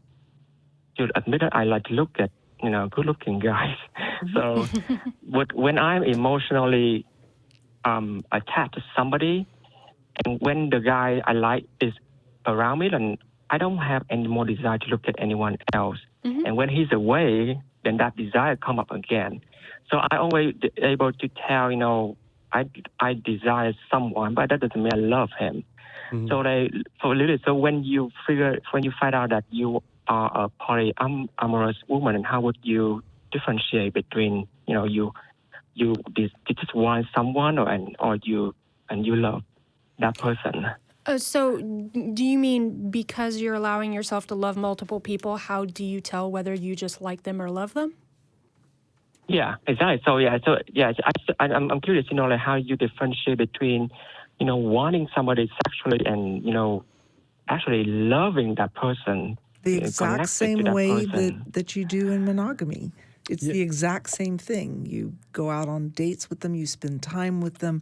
S6: to admit that I like to look at, good-looking guys. So when I'm emotionally attached to somebody, and when the guy I like is around me, then I don't have any more desire to look at anyone else. And when he's away, then that desire come up again. So I always able to tell, I desire someone, but that doesn't mean I love him. So so when you find out that you are a polyamorous woman, and how would you differentiate between, you just want someone or you love that person?
S2: So do you mean because you're allowing yourself to love multiple people, how do you tell whether you just like them or love them?
S6: Yeah, exactly. I'm curious, how you differentiate between, wanting somebody sexually and, actually loving that person.
S4: The exact same way
S6: person.
S4: that you do in monogamy. It's the exact same thing. You go out on dates with them, you spend time with them,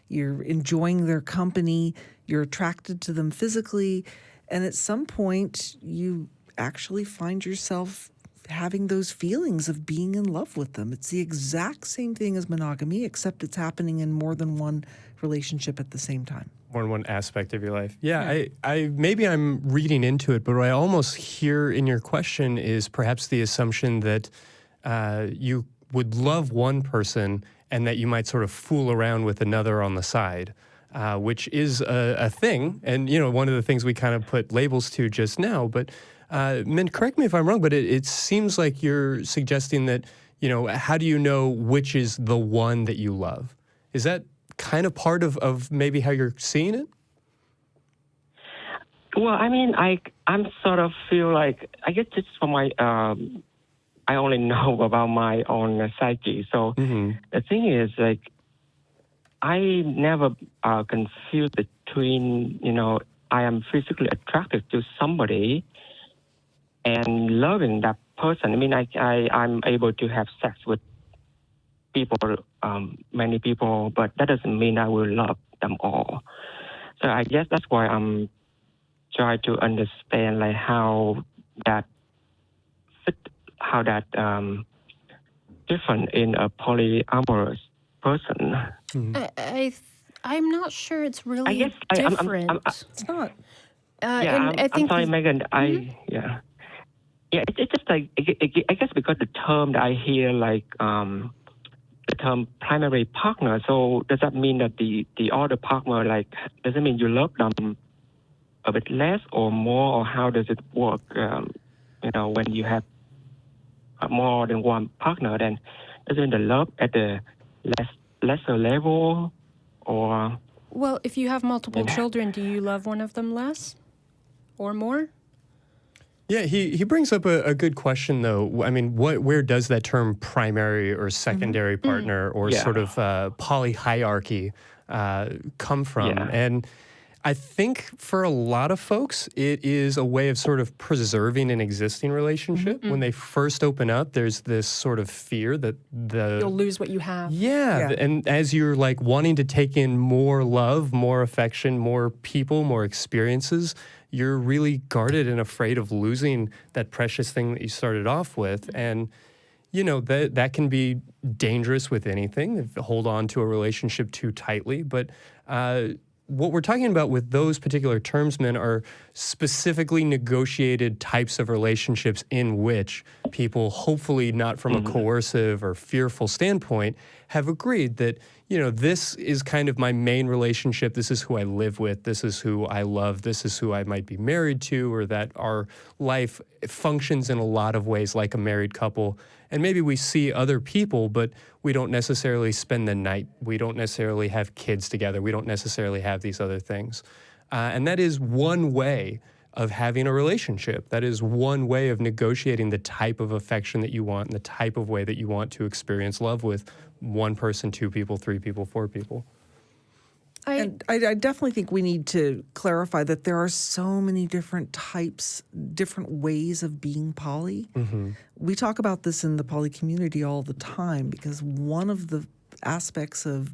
S4: you're enjoying their company, you're attracted to them physically, and at some point you actually find yourself having those feelings of being in love with them. It's the exact same thing as monogamy, except it's happening in more than one relationship at the same time.
S3: More than one aspect of your life. Yeah, I maybe I'm reading into it, but what I almost hear in your question is perhaps the assumption that you would love one person and that you might sort of fool around with another on the side, which is a thing. And, one of the things we kind of put labels to just now. But, Min, correct me if I'm wrong, but it seems like you're suggesting that, how do you know which is the one that you love? Is that kind of part of maybe how you're seeing it?
S6: Well, I mean, I'm sort of feel like, I guess it's for my, I only know about my own psyche. So the thing is, I never confuse between, I am physically attracted to somebody and loving that person. I mean, I'm able to have sex with people, many people, but that doesn't mean I will love them all. So I guess that's why I'm trying to understand how that different in a polyamorous person.
S2: I'm not sure it's really
S6: I guess
S2: different.
S4: It's not.
S2: I think
S6: I'm sorry, Megan. It's just I guess because the term that I hear the term primary partner. So does that mean that the other partner does it mean you love them a bit less or more, or how does it work? When you have more than one partner, then does it mean the love at the lesser level, or?
S2: Well, if you have multiple children, do you love one of them less or more?
S3: Yeah, he brings up a good question, though. I mean, where does that term primary or secondary partner or
S6: Yeah.
S3: sort of polyhierarchy come from?
S6: Yeah.
S3: And I think for a lot of folks, it is a way of sort of preserving an existing relationship. When they first open up, there's this sort of fear that
S2: You'll lose what you have.
S3: Yeah, and as you're like wanting to take in more love, more affection, more people, more experiences, you're really guarded and afraid of losing that precious thing that you started off with. And, you know, that can be dangerous with anything, if you hold on to a relationship too tightly. But what we're talking about with those particular terms, men, are specifically negotiated types of relationships in which people, hopefully not from a coercive or fearful standpoint, have agreed that, you know, this is kind of my main relationship. This is who I live with. This is who I love. This is who I might be married to, or that our life functions in a lot of ways like a married couple. And maybe we see other people, but we don't necessarily spend the night. We don't necessarily have kids together. We don't necessarily have these other things. And that is one way of having a relationship. That is one way of negotiating the type of affection that you want and the type of way that you want to experience love with one person, two people, three people, four people.
S4: And I definitely think we need to clarify that there are so many different types, different ways of being poly. We talk about this in the poly community all the time because one of the aspects of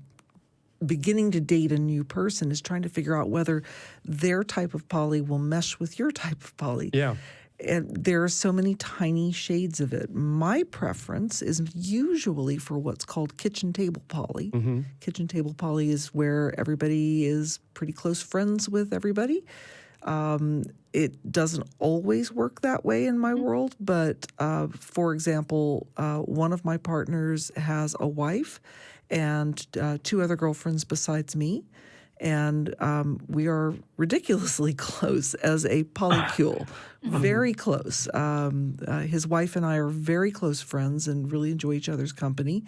S4: beginning to date a new person is trying to figure out whether their type of poly will mesh with your type of poly.
S3: Yeah.
S4: And there are so many tiny shades of it. My preference is usually for what's called kitchen table poly. Kitchen table poly is where everybody is pretty close friends with everybody. It doesn't always work that way in my world, but for example, one of my partners has a wife and two other girlfriends besides me. And we are ridiculously close as a polycule, very close. His wife and I are very close friends and really enjoy each other's company.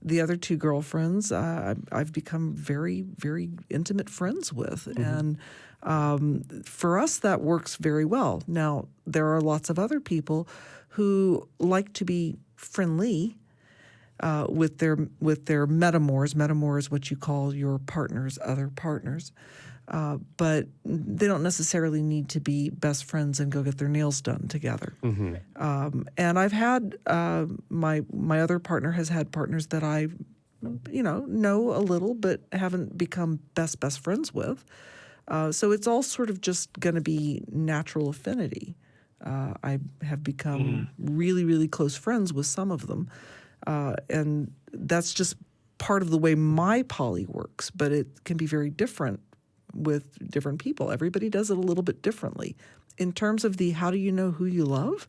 S4: The other two girlfriends, I've become very, very intimate friends with. And for us, that works very well. Now, there are lots of other people who like to be friendly with their metamors. Metamor is what you call your partner's other partners. But they don't necessarily need to be best friends and go get their nails done together. And I've had my other partner has had partners that I, know a little but haven't become best friends with. So it's all sort of just going to be natural affinity. I have become really, really close friends with some of them. And that's just part of the way my poly works, but it can be very different with different people. Everybody does it a little bit differently. In terms of the how do you know who you love,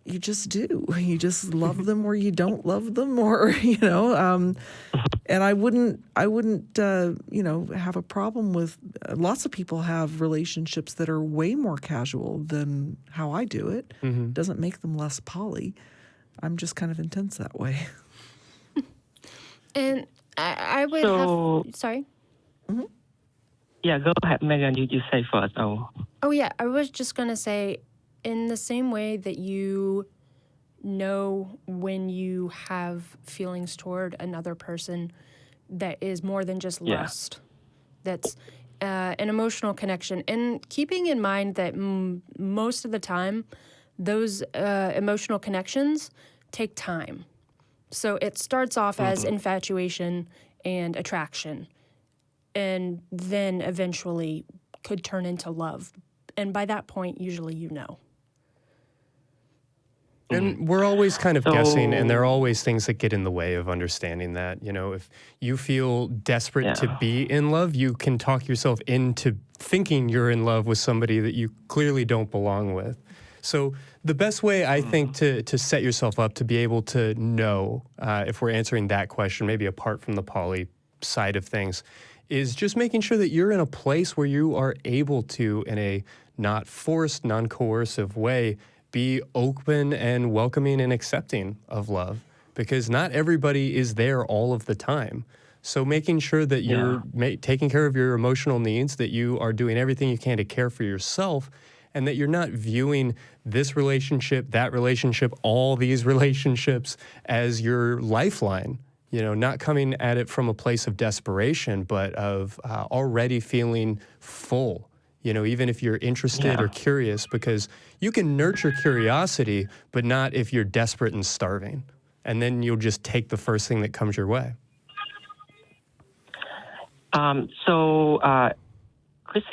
S4: you just do. You just love them or you don't love them, or and I wouldn't have a problem with lots of people have relationships that are way more casual than how I do it. Doesn't make them less poly. I'm just kind of intense that way.
S2: And I would have... Sorry?
S6: Yeah, go ahead, Megan. You say first.
S2: Oh, yeah. I was just going to say, in the same way that you know when you have feelings toward another person that is more than just lust, that's an emotional connection. And keeping in mind that most of the time, those emotional connections take time. So it starts off as infatuation and attraction, and then eventually could turn into love. And by that point, usually you know.
S3: And we're always kind of guessing, and there are always things that get in the way of understanding that. If you feel desperate to be in love, you can talk yourself into thinking you're in love with somebody that you clearly don't belong with. So the best way, I think, to set yourself up to be able to know, if we're answering that question, maybe apart from the poly side of things, is just making sure that you're in a place where you are able to, in a not forced, non-coercive way, be open and welcoming and accepting of love. Because not everybody is there all of the time. So making sure that you're taking care of your emotional needs, that you are doing everything you can to care for yourself, and that you're not viewing this relationship, that relationship, all these relationships as your lifeline. You know, not coming at it from a place of desperation, but of already feeling full. You know, even if you're interested or curious, because you can nurture curiosity, but not if you're desperate and starving. And then you'll just take the first thing that comes your way.
S6: Christy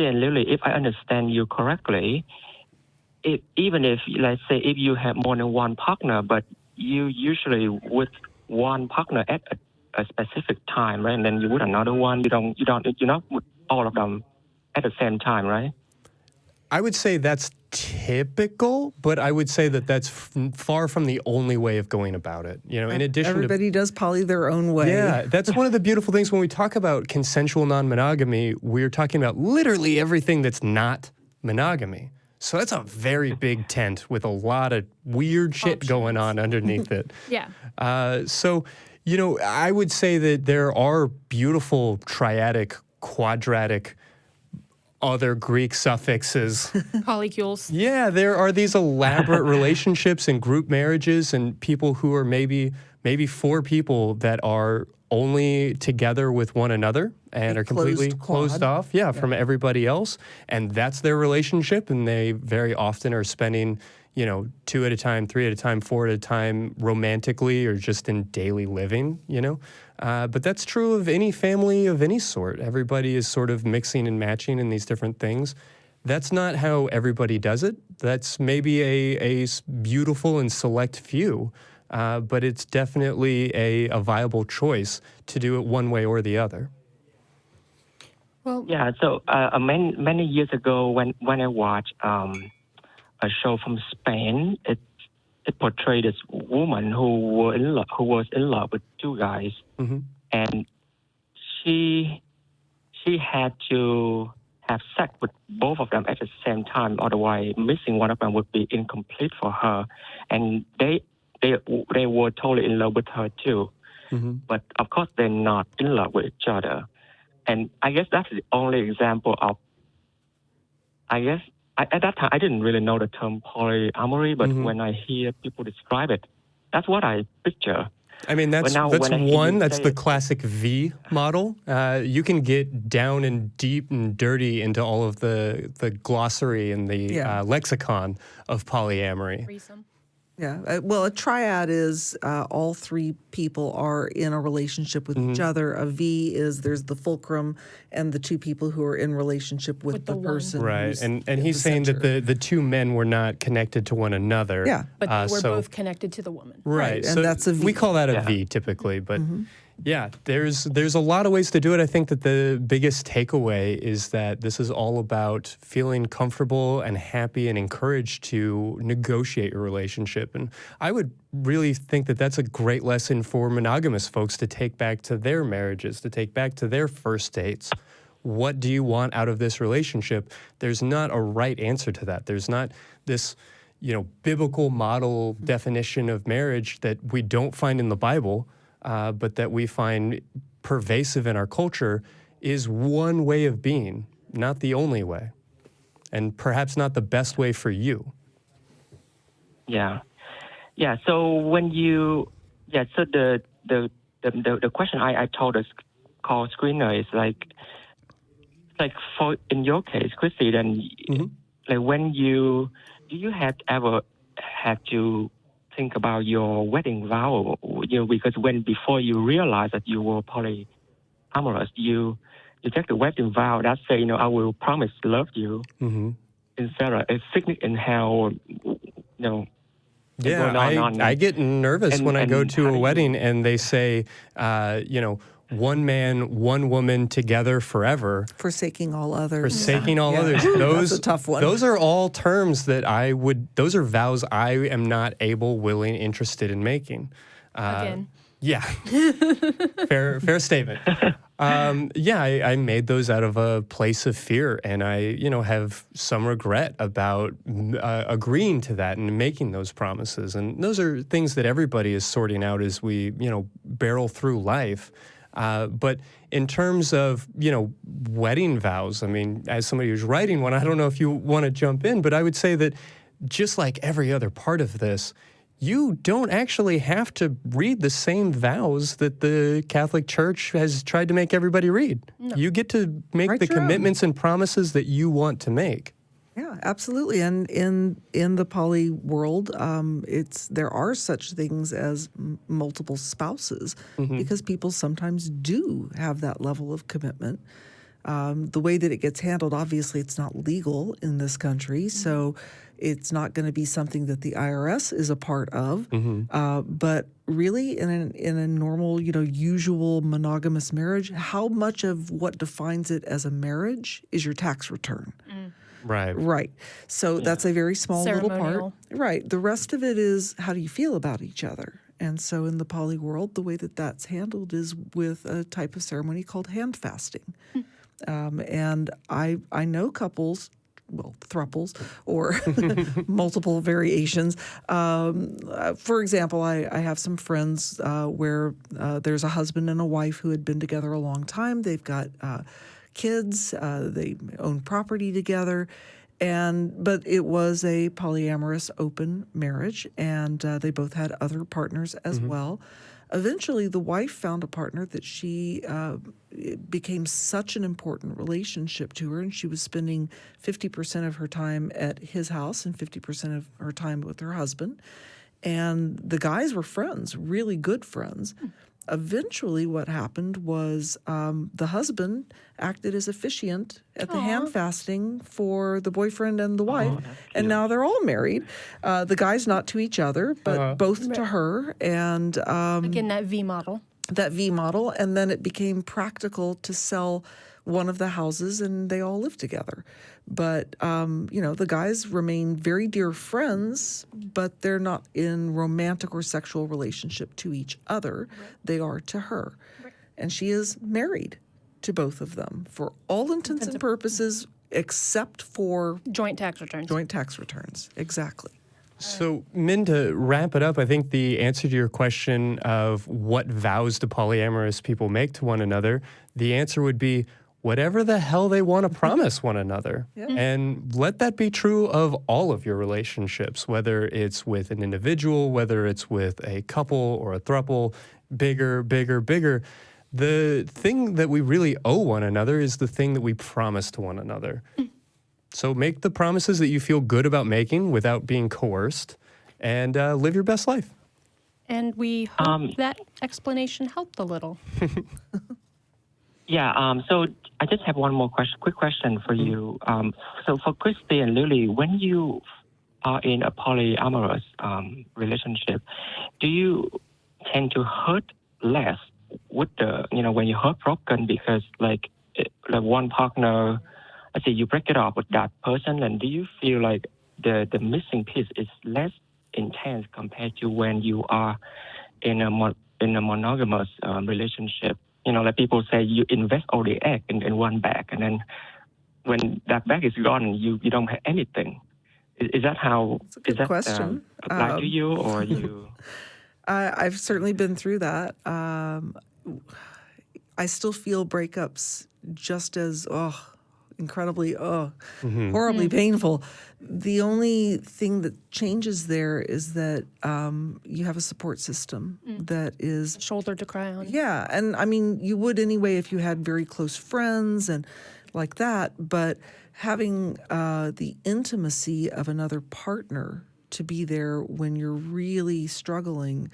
S6: and Lily, if I understand you correctly, even if, let's say, if you have more than one partner, but you usually with one partner at a specific time, right? And then you with another one, you're not with all of them at the same time, right?
S3: I would say that's typical, but I would say that that's far from the only way of going about it. You know, in addition
S4: Everybody does poly their own way.
S3: Yeah, that's one of the beautiful things when we talk about consensual non-monogamy, we're talking about literally everything that's not monogamy. So that's a very big tent with a lot of weird shit going on underneath it.
S2: Yeah.
S3: So, you know, I would say that there are beautiful triadic, quadratic, other Greek suffixes.
S2: Polycules.
S3: Yeah, there are these elaborate relationships and group marriages and people who are maybe 4 people that are only together with one another and are completely closed off from everybody else. And that's their relationship. And they very often are spending, you know, 2 at a time, 3 at a time, 4 at a time romantically or just in daily living, you know. But that's true of any family of any sort. Everybody is sort of mixing and matching in these different things. That's not how everybody does it. That's maybe a beautiful and select few, but it's definitely a viable choice to do it one way or the other.
S2: Well,
S6: Yeah. So many years ago, when I watched a show from Spain, it portrayed this woman who was in love with 2 guys, and she had to have sex with both of them at the same time. Otherwise, missing one of them would be incomplete for her. And they were totally in love with her too. But of course, they're not in love with each other. And I guess that's the only example of. At that time, I didn't really know the term polyamory, but when I hear people describe it, that's what I picture.
S3: I mean, that's the classic V model. You can get down and deep and dirty into all of the glossary and the lexicon of polyamory.
S2: threesome.
S4: Yeah. Well, a triad is all 3 people are in a relationship with each other. A V is there's the fulcrum and the 2 people who are in relationship with the
S2: the one.
S4: person.
S3: Right.
S4: who's
S3: And
S4: in
S3: he's
S4: the
S3: saying
S4: center.
S3: that the 2 men were not connected to one another.
S4: Yeah.
S2: But they were
S3: so-
S2: both connected to the woman.
S3: Right.
S4: and
S3: So
S4: that's a V.
S3: we call that a V typically, but yeah, there's a lot of ways to do it. I think that the biggest takeaway is that this is all about feeling comfortable and happy and encouraged to negotiate your relationship. And I would really think that that's a great lesson for monogamous folks to take back to their marriages, to take back to their first dates. What do you want out of this relationship? There's not a right answer to that. There's not this, you know, biblical model definition of marriage that we don't find in the Bible. But that we find pervasive in our culture is one way of being, not the only way, and perhaps not the best way for you.
S6: Yeah. So when so the question I told us call screener is like for in your case, Christy, then like when do you have ever had to think about your wedding vow, you know, because before you realize that you were polyamorous, you take the wedding vow that say, you know, I will promise to love you, etc. It's significant how, you know.
S3: Yeah, I get nervous when I go to a wedding and they say, you know, 1 man, 1 woman together forever.
S4: Forsaking all others.
S3: Forsaking all others.
S4: That's a tough one.
S3: Those are all terms that those are vows I am not able, willing, interested in making.
S2: Again.
S3: Yeah. Fair statement. I made those out of a place of fear, and I, you know, have some regret about agreeing to that and making those promises. And those are things that everybody is sorting out as we, you know, barrel through life. But in terms of, wedding vows, I mean, as somebody who's writing one, I don't know if you want to jump in, but I would say that just like every other part of this, you don't actually have to read the same vows that the Catholic Church has tried to make everybody read. No. You get to make the commitments and promises that you want to make.
S4: Yeah, absolutely. And in the poly world, there are such things as multiple spouses because people sometimes do have that level of commitment. The way that it gets handled, obviously, it's not legal in this country, so it's not going to be something that the IRS is a part of. But really, in a normal, usual monogamous marriage, how much of what defines it as a marriage is your tax return? Right. So that's a very small little part. Right. The rest of it is how do you feel about each other? And so in the poly world, the way that that's handled is with a type of ceremony called hand fasting. And I know couples, well, thruples or multiple variations. For example, I have some friends where there's a husband and a wife who had been together a long time. They've got kids, they own property together, but it was a polyamorous open marriage, and they both had other partners as well. Eventually, the wife found a partner that it became such an important relationship to her, and she was spending 50% of her time at his house and 50% of her time with her husband. And the guys were friends, really good friends. Eventually, what happened was the husband acted as officiant at the hand fasting for the boyfriend and the wife, and now they're all married. The guy's not to each other, but both to her. And
S2: again, that V model.
S4: And then it became practical to sell one of the houses, and they all lived together. But, the guys remain very dear friends, but they're not in romantic or sexual relationship to each other. Right. They are to her. Right. And she is married to both of them for all intents and purposes, except for
S2: joint tax returns.
S4: Exactly.
S3: So, Min, to wrap it up, I think the answer to your question of what vows do polyamorous people make to one another, the answer would be whatever the hell they want to promise one another. Yeah. And let that be true of all of your relationships, whether it's with an individual, whether it's with a couple or a throuple, bigger. The thing that we really owe one another is the thing that we promise to one another. So make the promises that you feel good about making without being coerced, and live your best life.
S2: And we hope that explanation helped a little.
S6: So I just have one more quick question for you. So for Christy and Lily, when you are in a polyamorous relationship, do you tend to hurt less with when you're heartbroken because like one partner, let's say you break it up with that person, and do you feel like the missing piece is less intense compared to when you are in a monogamous relationship? Like people say, you invest all the egg in one bag, and then when that bag is gone, you don't have anything. Is that how?
S4: That's a good question.
S6: Apply to you, or you?
S4: I've certainly been through that. I still feel breakups just as incredibly horribly painful. The only thing that changes there is that you have a support system that is
S2: shoulder to cry on.
S4: Yeah, and I mean you would anyway if you had very close friends and like that, but having the intimacy of another partner to be there when you're really struggling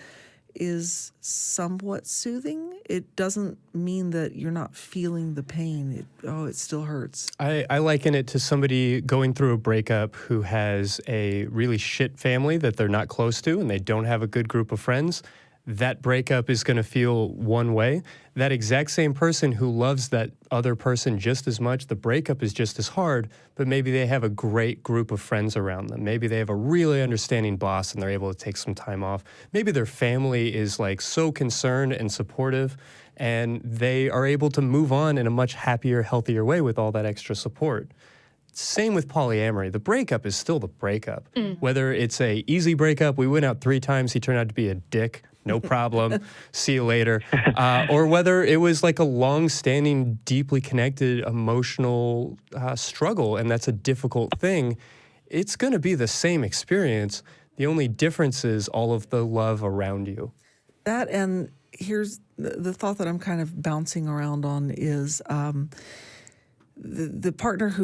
S4: is somewhat soothing. It doesn't mean that you're not feeling the pain. It still hurts.
S3: I liken it to somebody going through a breakup who has a really shit family that they're not close to and they don't have a good group of friends. That breakup is going to feel one way. That exact same person who loves that other person just as much, the breakup is just as hard, but maybe they have a great group of friends around them. Maybe they have a really understanding boss and they're able to take some time off. Maybe their family is like so concerned and supportive and they are able to move on in a much happier, healthier way with all that extra support. Same with polyamory. The breakup is still the breakup. Whether it's a easy breakup, we went out 3 times, he turned out to be a dick, no problem, see you later. Or whether it was like a long-standing, deeply connected emotional struggle, and that's a difficult thing, it's going to be the same experience. The only difference is all of the love around you.
S4: That, and here's the thought that I'm kind of bouncing around on is the partner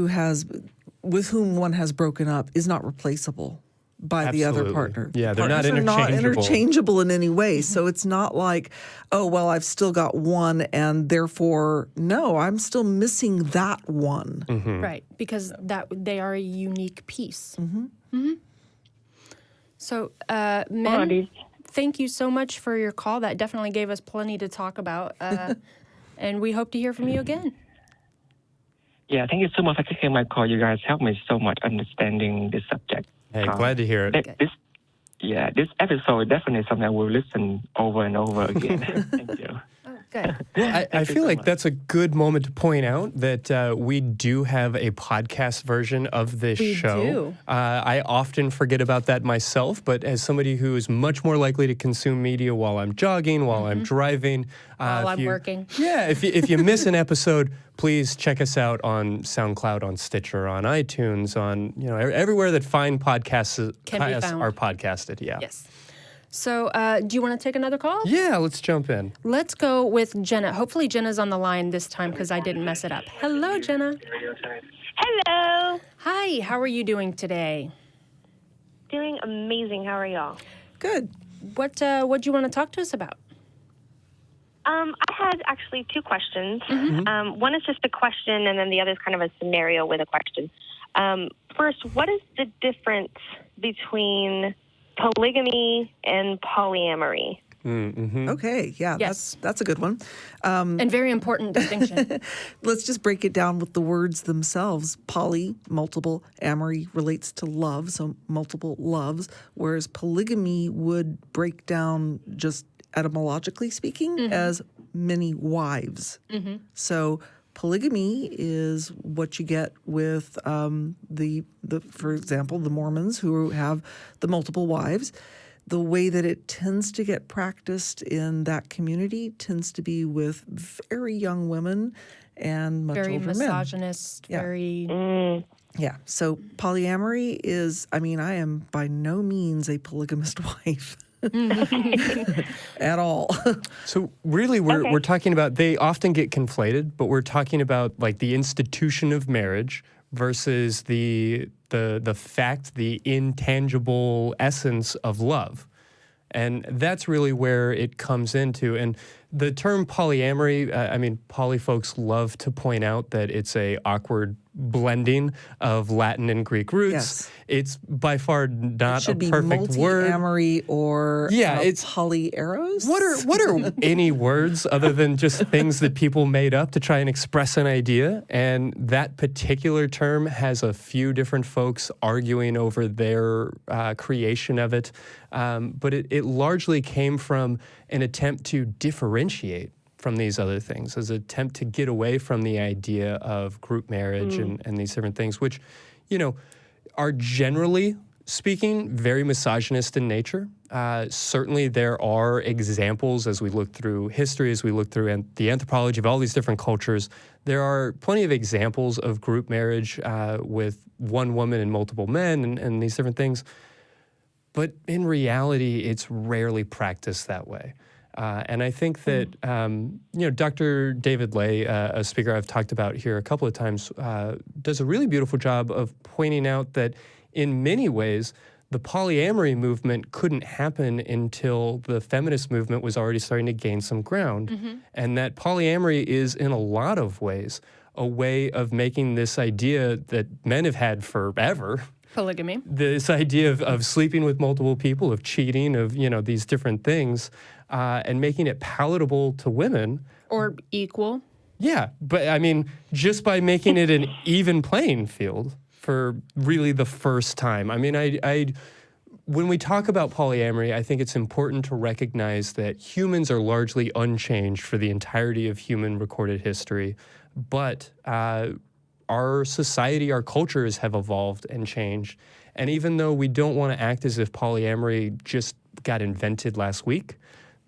S4: with whom one has broken up is not replaceable by the other partner.
S3: Yeah, they're not
S4: Partners are not
S3: interchangeable.
S4: interchangeable in any way. So it's not like, oh, well, I've still got one, and therefore, no, I'm still missing that one.
S2: Right, because they are a unique piece. So, men, thank you so much for your call. That definitely gave us plenty to talk about, and we hope to hear from you again.
S6: Yeah, thank you so much for taking my call. You guys helped me so much understanding this subject.
S3: Hey, glad to hear it.
S6: This episode is definitely something I will listen over and over again. Thank you.
S2: Oh, good.
S3: Well, I feel like that's a good moment to point out that we do have a podcast version of this show.
S2: do.
S3: I often forget about that myself, but as somebody who is much more likely to consume media while I'm jogging, while I'm driving,
S2: While I'm working.
S3: Yeah, if you miss an episode, please check us out on SoundCloud, on Stitcher, on iTunes, on everywhere that fine podcasts
S2: found.
S3: are podcasted. Yeah.
S2: Yes. So, do you want to take another call?
S3: Yeah, let's jump in.
S2: Let's go with Jenna. Hopefully, Jenna's on the line this time because I didn't mess it up. Hello, Jenna.
S7: Hello.
S2: Hi. How are you doing today?
S7: Doing amazing. How are y'all?
S4: Good.
S2: What do you want to talk to us about?
S7: I had actually two questions. One is just a question, and then the other is kind of a scenario with a question. First, what is the difference between polygamy and polyamory?
S4: Okay, yeah,
S2: Yes.
S4: that's a good one.
S2: And very important distinction.
S4: Let's just break it down with the words themselves. Poly, multiple, amory relates to love, so multiple loves, whereas polygamy would break down just etymologically speaking as many wives. So polygamy is what you get with for example, the Mormons who have the multiple wives. The way that it tends to get practiced in that community tends to be with very young women and much
S2: Very
S4: older men.
S2: misogynist,
S4: Yeah.
S2: very...
S4: Yeah. So polyamory is, I am by no means a polygamist wife. At all.
S3: So really, we're talking about, they often get conflated, but we're talking about like the institution of marriage versus the fact, the intangible essence of love. And that's really where it comes into. And the term polyamory, poly folks love to point out that it's a awkward blending of Latin and Greek roots.
S4: Yes.
S3: It's by far not
S4: Should
S3: a
S4: be
S3: perfect word.
S4: multi-amory or
S3: it's
S4: polyeros.
S3: What are any words other than just things that people made up to try and express an idea? And that particular term has a few different folks arguing over their creation of it. But it largely came from an attempt to differentiate from these other things, as an attempt to get away from the idea of group marriage and these different things, which, are generally speaking very misogynist in nature. Certainly there are examples as we look through history, as we look through the anthropology of all these different cultures. There are plenty of examples of group marriage with one woman and multiple men and these different things. But in reality, it's rarely practiced that way. And I think that, Dr. David Lay, a speaker I've talked about here a couple of times, does a really beautiful job of pointing out that in many ways, the polyamory movement couldn't happen until the feminist movement was already starting to gain some ground. And that polyamory is, in a lot of ways, a way of making this idea that men have had forever,
S2: Polygamy.
S3: this idea of sleeping with multiple people, of cheating, of, these different things, and making it palatable to women.
S2: Or equal.
S3: Yeah, but just by making it an even playing field for really the first time. When we talk about polyamory, I think it's important to recognize that humans are largely unchanged for the entirety of human recorded history, but our society, our cultures have evolved and changed. And even though we don't want to act as if polyamory just got invented last week,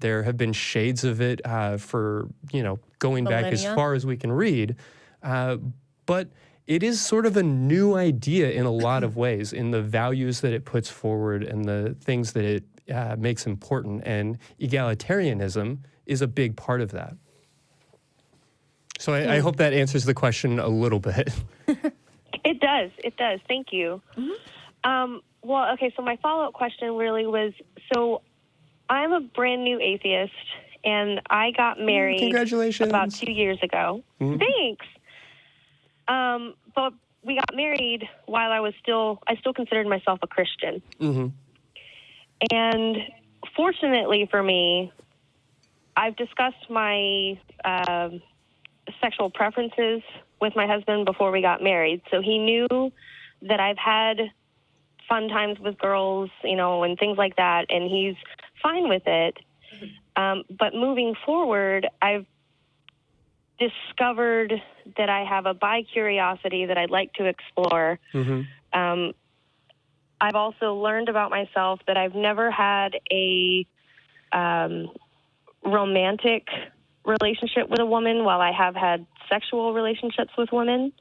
S3: There have been shades of it for, going back as
S2: Millennia.
S3: far as we can read. But it is sort of a new idea in a lot of ways, in the values that it puts forward and the things that it makes important. And egalitarianism is a big part of that. So I hope that answers the question a little bit.
S7: It does. It does. Thank you. Well, okay, so my follow-up question really was, so I'm a brand new atheist, and I got married
S3: Congratulations.
S7: about 2 years ago. Thanks. But we got married while I still considered myself a Christian. And fortunately for me, I've discussed my sexual preferences with my husband before we got married. So he knew that I've had fun times with girls, and things like that, and he's fine with it. But moving forward, I've discovered that I have a bi-curiosity that I'd like to explore. I've also learned about myself that I've never had a romantic relationship with a woman, while I have had sexual relationships with women.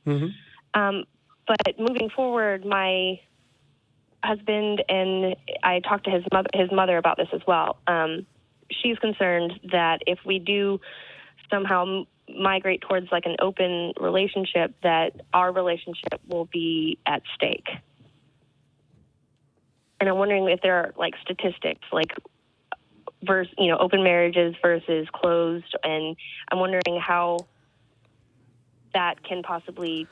S7: But moving forward, my husband and I talked to his mother about this as well. She's concerned that if we do somehow migrate towards like an open relationship, that our relationship will be at stake. And I'm wondering if there are like statistics, like open marriages versus closed, and I'm wondering how that can possibly.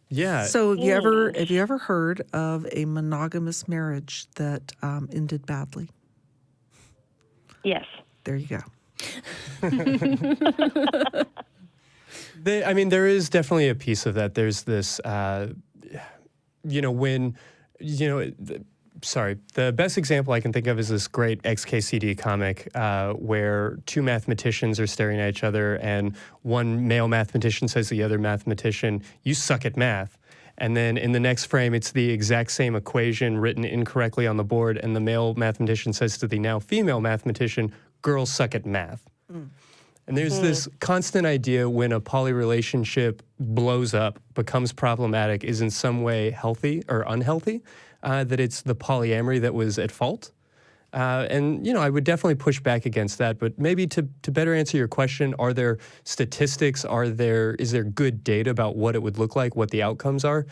S3: Yeah.
S4: So have you ever heard of a monogamous marriage that ended badly?
S7: Yes.
S4: There you go.
S3: There is definitely a piece of that. There's this, the best example I can think of is this great XKCD comic where two mathematicians are staring at each other, and one male mathematician says to the other mathematician, "You suck at math." And then in the next frame, it's the exact same equation written incorrectly on the board, and the male mathematician says to the now female mathematician, "Girls suck at math." And there's this constant idea when a poly relationship blows up, becomes problematic, is in some way healthy or unhealthy, that it's the polyamory that was at fault. I would definitely push back against that. But maybe to better answer your question, are there statistics? Is there good data about what it would look like, what the outcomes are?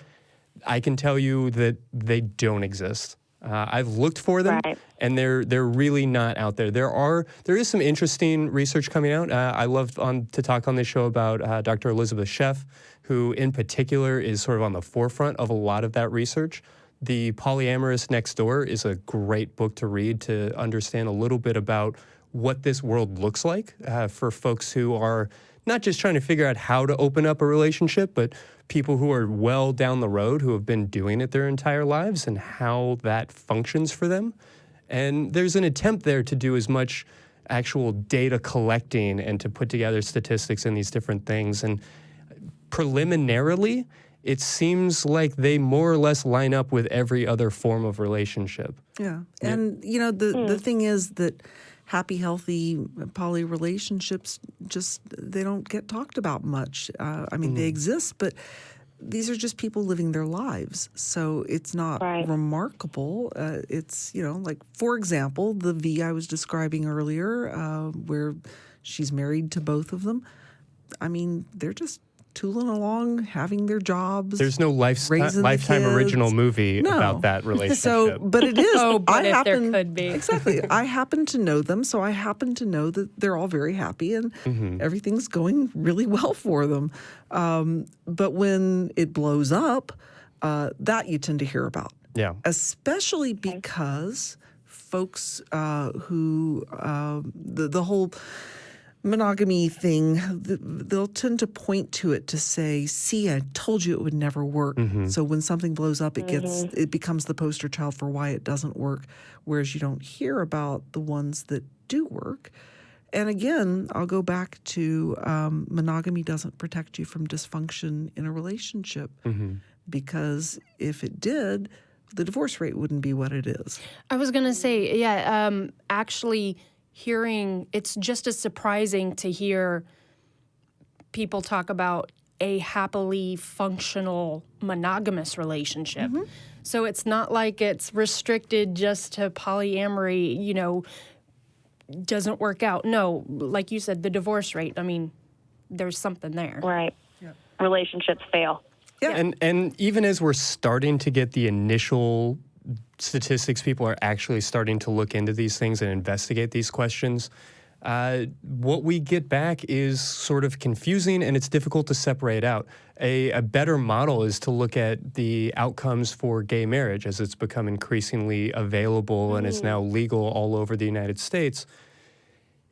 S3: I can tell you that they don't exist. I've looked for them, and they're really not out there. There is some interesting research coming out. I love to talk on this show about Dr. Elizabeth Sheff, who in particular is sort of on the forefront of a lot of that research. The Polyamorous Next Door is a great book to read to understand a little bit about what this world looks like for folks who are not just trying to figure out how to open up a relationship, but people who are well down the road, who have been doing it their entire lives, and how that functions for them. And there's an attempt there to do as much actual data collecting and to put together statistics and these different things. And preliminarily, it seems like they more or less line up with every other form of relationship.
S4: Yeah. And, the thing is that happy, healthy poly relationships they don't get talked about much. They exist, but these are just people living their lives. So it's not remarkable. It's, for example, the V I was describing earlier, where she's married to both of them. They're just tooling along, having their jobs. There's
S3: no Lifetime original movie about that relationship.
S4: But it is.
S2: But if there could be.
S4: Exactly. I happen to know them, so I happen to know that they're all very happy and everything's going really well for them. But when it blows up, that you tend to hear about.
S3: Yeah.
S4: Especially because folks who, the whole monogamy thing, they'll tend to point to it to say, "See, I told you it would never work." So when something blows up, it becomes the poster child for why it doesn't work. Whereas you don't hear about the ones that do work. And again, I'll go back to monogamy doesn't protect you from dysfunction in a relationship, because if it did, the divorce rate wouldn't be what it is.
S2: I was going to say, actually, it's just as surprising to hear people talk about a happily functional monogamous relationship. So it's not like it's restricted just to polyamory, doesn't work out. No, like you said, the divorce rate, I mean, there's something there.
S7: Right. Relationships fail.
S3: Yeah. And even as we're starting to get the initial statistics, people are actually starting to look into these things and investigate these questions. What we get back is sort of confusing, and it's difficult to separate out. A better model is to look at the outcomes for gay marriage as it's become increasingly available and is now legal all over the United States.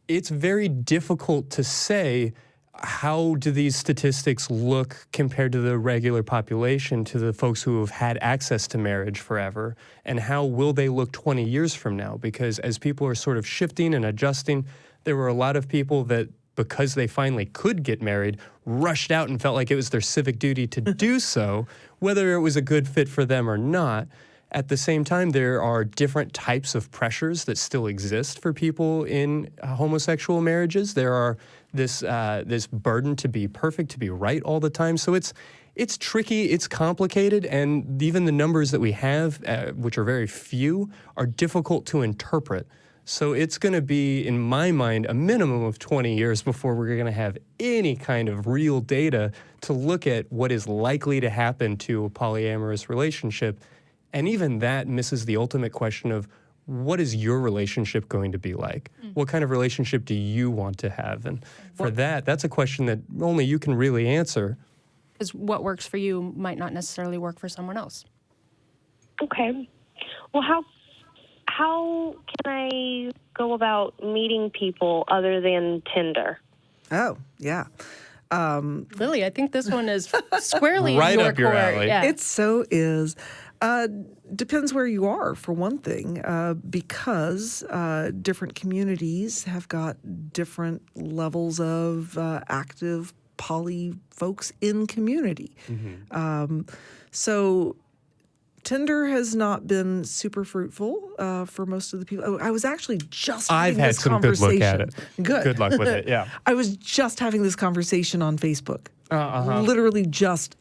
S3: It's very difficult to say, how do these statistics look compared to the regular population, to the folks who have had access to marriage forever, and how will they look 20 years from now? Because as people are sort of shifting and adjusting, there were a lot of people that, because they finally could get married, rushed out and felt like it was their civic duty to do so, whether it was a good fit for them or not. At the same time, there are different types of pressures that still exist for people in homosexual marriages. There are this burden to be perfect, to be right all the time. So it's tricky, it's complicated, and even the numbers that we have, which are very few, are difficult to interpret. So it's going to be, in my mind, a minimum of 20 years before we're going to have any kind of real data to look at what is likely to happen to a polyamorous relationship. And even that misses the ultimate question of, what is your relationship going to be like? What kind of relationship do you want to have? And for that's a question that only you can really answer.
S2: Because what works for you might not necessarily work for someone else.
S7: Okay. Well, how can I go about meeting people other than Tinder?
S4: Oh, yeah.
S2: Lily, I think this one is squarely
S3: Right
S2: in your
S3: up your
S2: court.
S3: alley.
S2: Yeah.
S4: It so is. Depends where you are, for one thing, because different communities have got different levels of active poly folks in community. So Tinder has not been super fruitful for most of the people. Oh, I was actually just having this conversation.
S3: Good look at it. Good luck with it, yeah.
S4: I was just having this conversation on Facebook. Literally just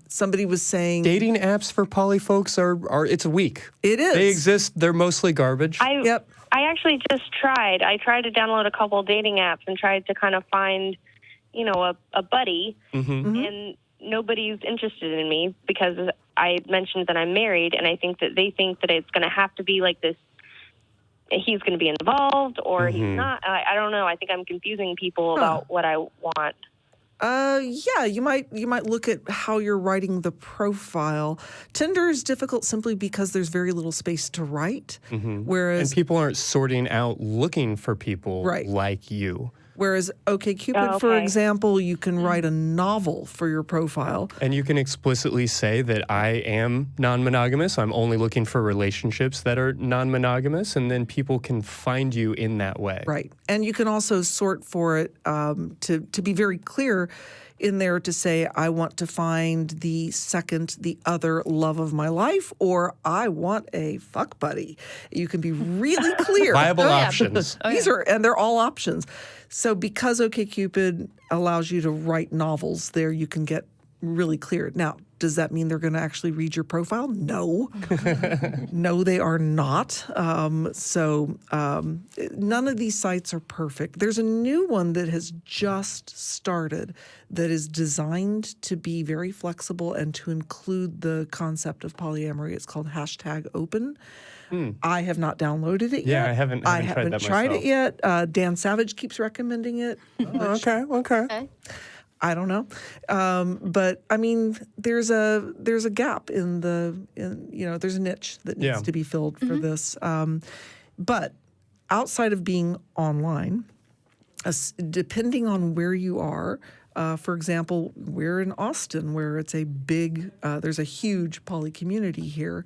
S4: somebody was saying
S3: Dating apps for poly folks are it's weak.
S4: It is.
S3: They exist. They're mostly garbage.
S7: I actually just tried. I tried to download a couple of dating apps and tried to kind of find, a buddy, and nobody's interested in me because I mentioned that I'm married, and I think that they think that it's going to have to be like this. He's going to be involved, or he's not. I don't know. I think I'm confusing people about what I want.
S4: Yeah, you might look at how you're writing the profile. Tinder is difficult simply because there's very little space to write, whereas
S3: and people aren't sorting out looking for people like you.
S4: Whereas OkCupid, for example, you can write a novel for your profile.
S3: And you can explicitly say that I am non-monogamous. I'm only looking for relationships that are non-monogamous, and then people can find you in that way.
S4: Right. And you can also sort for it to be very clear in there to say, I want to find the other love of my life, or I want a fuck buddy. You can be really clear.
S3: Viable options.
S4: And they're all options. So because OkCupid allows you to write novels there, you can get really clear. Now, does that mean they're going to actually read your profile? No. No, they are not. So none of these sites are perfect. There's a new one that has just started that is designed to be very flexible and to include the concept of polyamory. It's called #open. I have not downloaded it yet.
S3: Yeah, I haven't
S4: tried
S3: myself.
S4: it yet. Dan Savage keeps recommending it.
S3: Okay.
S4: I don't know, but I mean, there's a gap there's a niche that needs to be filled for this. But outside of being online, depending on where you are, for example, we're in Austin, where it's there's a huge poly community here.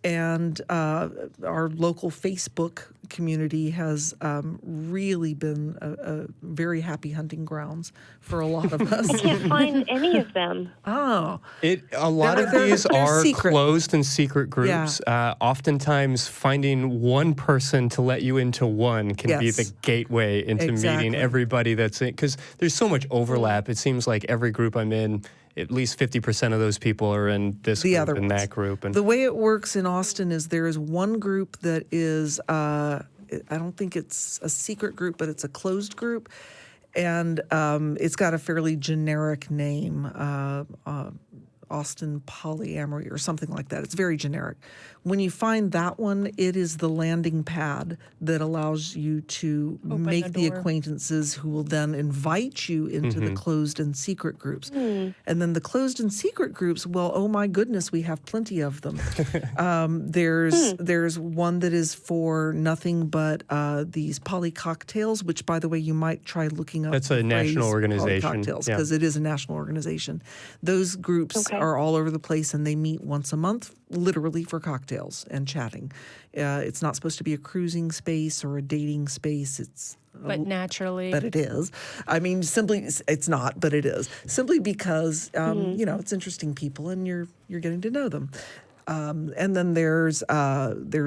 S4: And our local Facebook community has really been a very happy hunting grounds for a lot of us.
S7: I can't find any of them.
S4: Oh,
S3: A lot of these
S4: they're
S3: are
S4: secret.
S3: closed and secret groups. Oftentimes, finding one person to let you into one can be
S4: Yes.
S3: the gateway into meeting
S4: Exactly.
S3: everybody that's in. Because there's so much overlap. It seems like every group I'm in, at least 50% of those people are in this
S4: The
S3: group
S4: other
S3: and
S4: ones.
S3: that group. And
S4: The way it works in Austin is there is one group that is, I don't think it's a secret group, but it's a closed group. And it's got a fairly generic name, Austin Polyamory or something like that. It's very generic. When you find that one, it is the landing pad that allows you to make the
S2: door.
S4: acquaintances who will then invite you into the closed and secret groups. And then the closed and secret groups, well, oh my goodness, we have plenty of them. There's one that is for nothing but these poly cocktails, which, by the way, you might try looking up.
S3: That's a national organization,
S4: Cocktails,
S3: yeah.
S4: because it is a national organization. Those groups are all over the place, and they meet once a month, literally for cocktails and chatting. It's not supposed to be a cruising space or a dating space. It's
S2: But naturally.
S4: but it is. I mean, simply, it's not, but it is. Simply because, you know, it's interesting people and you're getting to know them. And then there's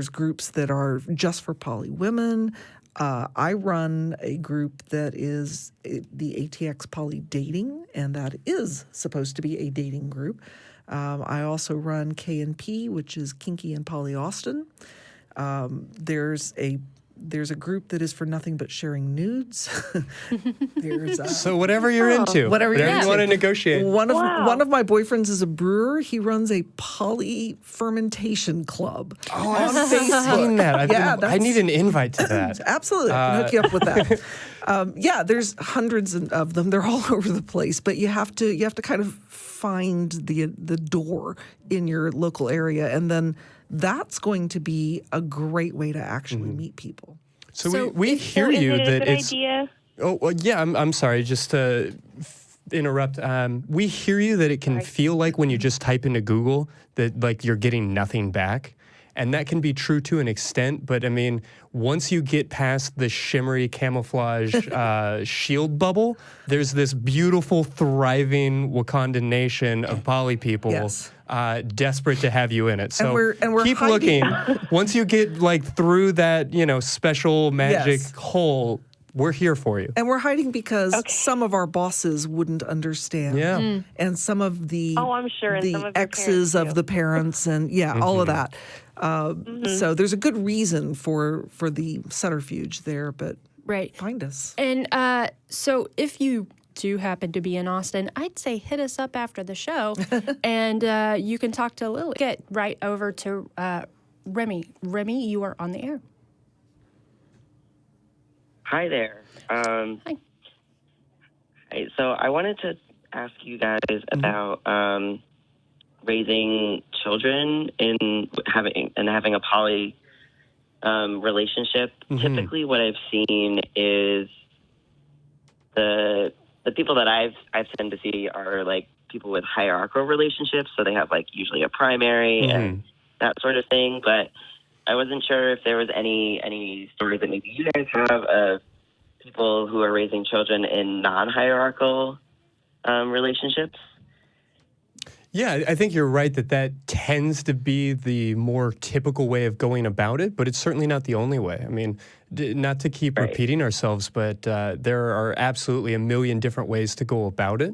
S4: groups that are just for poly women. I run a group that is the ATX Poly Dating, and that is supposed to be a dating group. I also run K&P, which is Kinky and Poly Austin. There's a group that is for nothing but sharing nudes.
S3: so whatever you're into,
S4: Whatever you're
S3: you
S4: into.
S3: want to negotiate.
S4: One of my boyfriends is a brewer. He runs a poly fermentation club on Facebook.
S3: Seen that. I
S4: that's-
S3: need an invite to that.
S4: Absolutely, I can hook you up with that. Yeah, there's hundreds of them. They're all over the place, but you have to kind of find the door in your local area, and then that's going to be a great way to actually meet people.
S3: So we hear
S7: Is
S3: you
S7: it a
S3: that
S7: good
S3: it's.
S7: idea?
S3: Oh well, yeah. I'm sorry. Just to interrupt. We hear you that it can feel like when you just type into Google that like you're getting nothing back. And that can be true to an extent, but I mean, once you get past the shimmery camouflage shield bubble, there's this beautiful, thriving Wakandan nation of poly people
S4: Yes.
S3: desperate to have you in it. So
S4: And we're
S3: keep
S4: hiding.
S3: looking. Once you get like through that, special magic
S4: Yes.
S3: hole, we're here for you.
S4: And we're hiding because some of our bosses wouldn't understand.
S3: Yeah.
S4: And some of the
S7: Oh, I'm sure, and
S4: the
S7: some of your
S4: exes
S7: parents,
S4: of
S7: too.
S4: the parents and all of that. So there's a good reason for the subterfuge there, but
S2: Right.
S4: find us.
S2: And so if you do happen to be in Austin, I'd say hit us up after the show and you can talk to Lily. Get right over to Remy. Remy, you are on the air.
S8: Hi there.
S2: Hi.
S8: Hi, so I wanted to ask you guys about raising children and having a poly relationship. Typically, what I've seen is the people that I've tend to see are like people with hierarchical relationships. So they have like usually a primary and that sort of thing. But I wasn't sure if there was any stories that maybe you guys have of people who are raising children in non-hierarchical relationships.
S3: Yeah, I think you're right that tends to be the more typical way of going about it, but it's certainly not the only way. I mean, not to keep repeating ourselves, but there are absolutely a million different ways to go about it.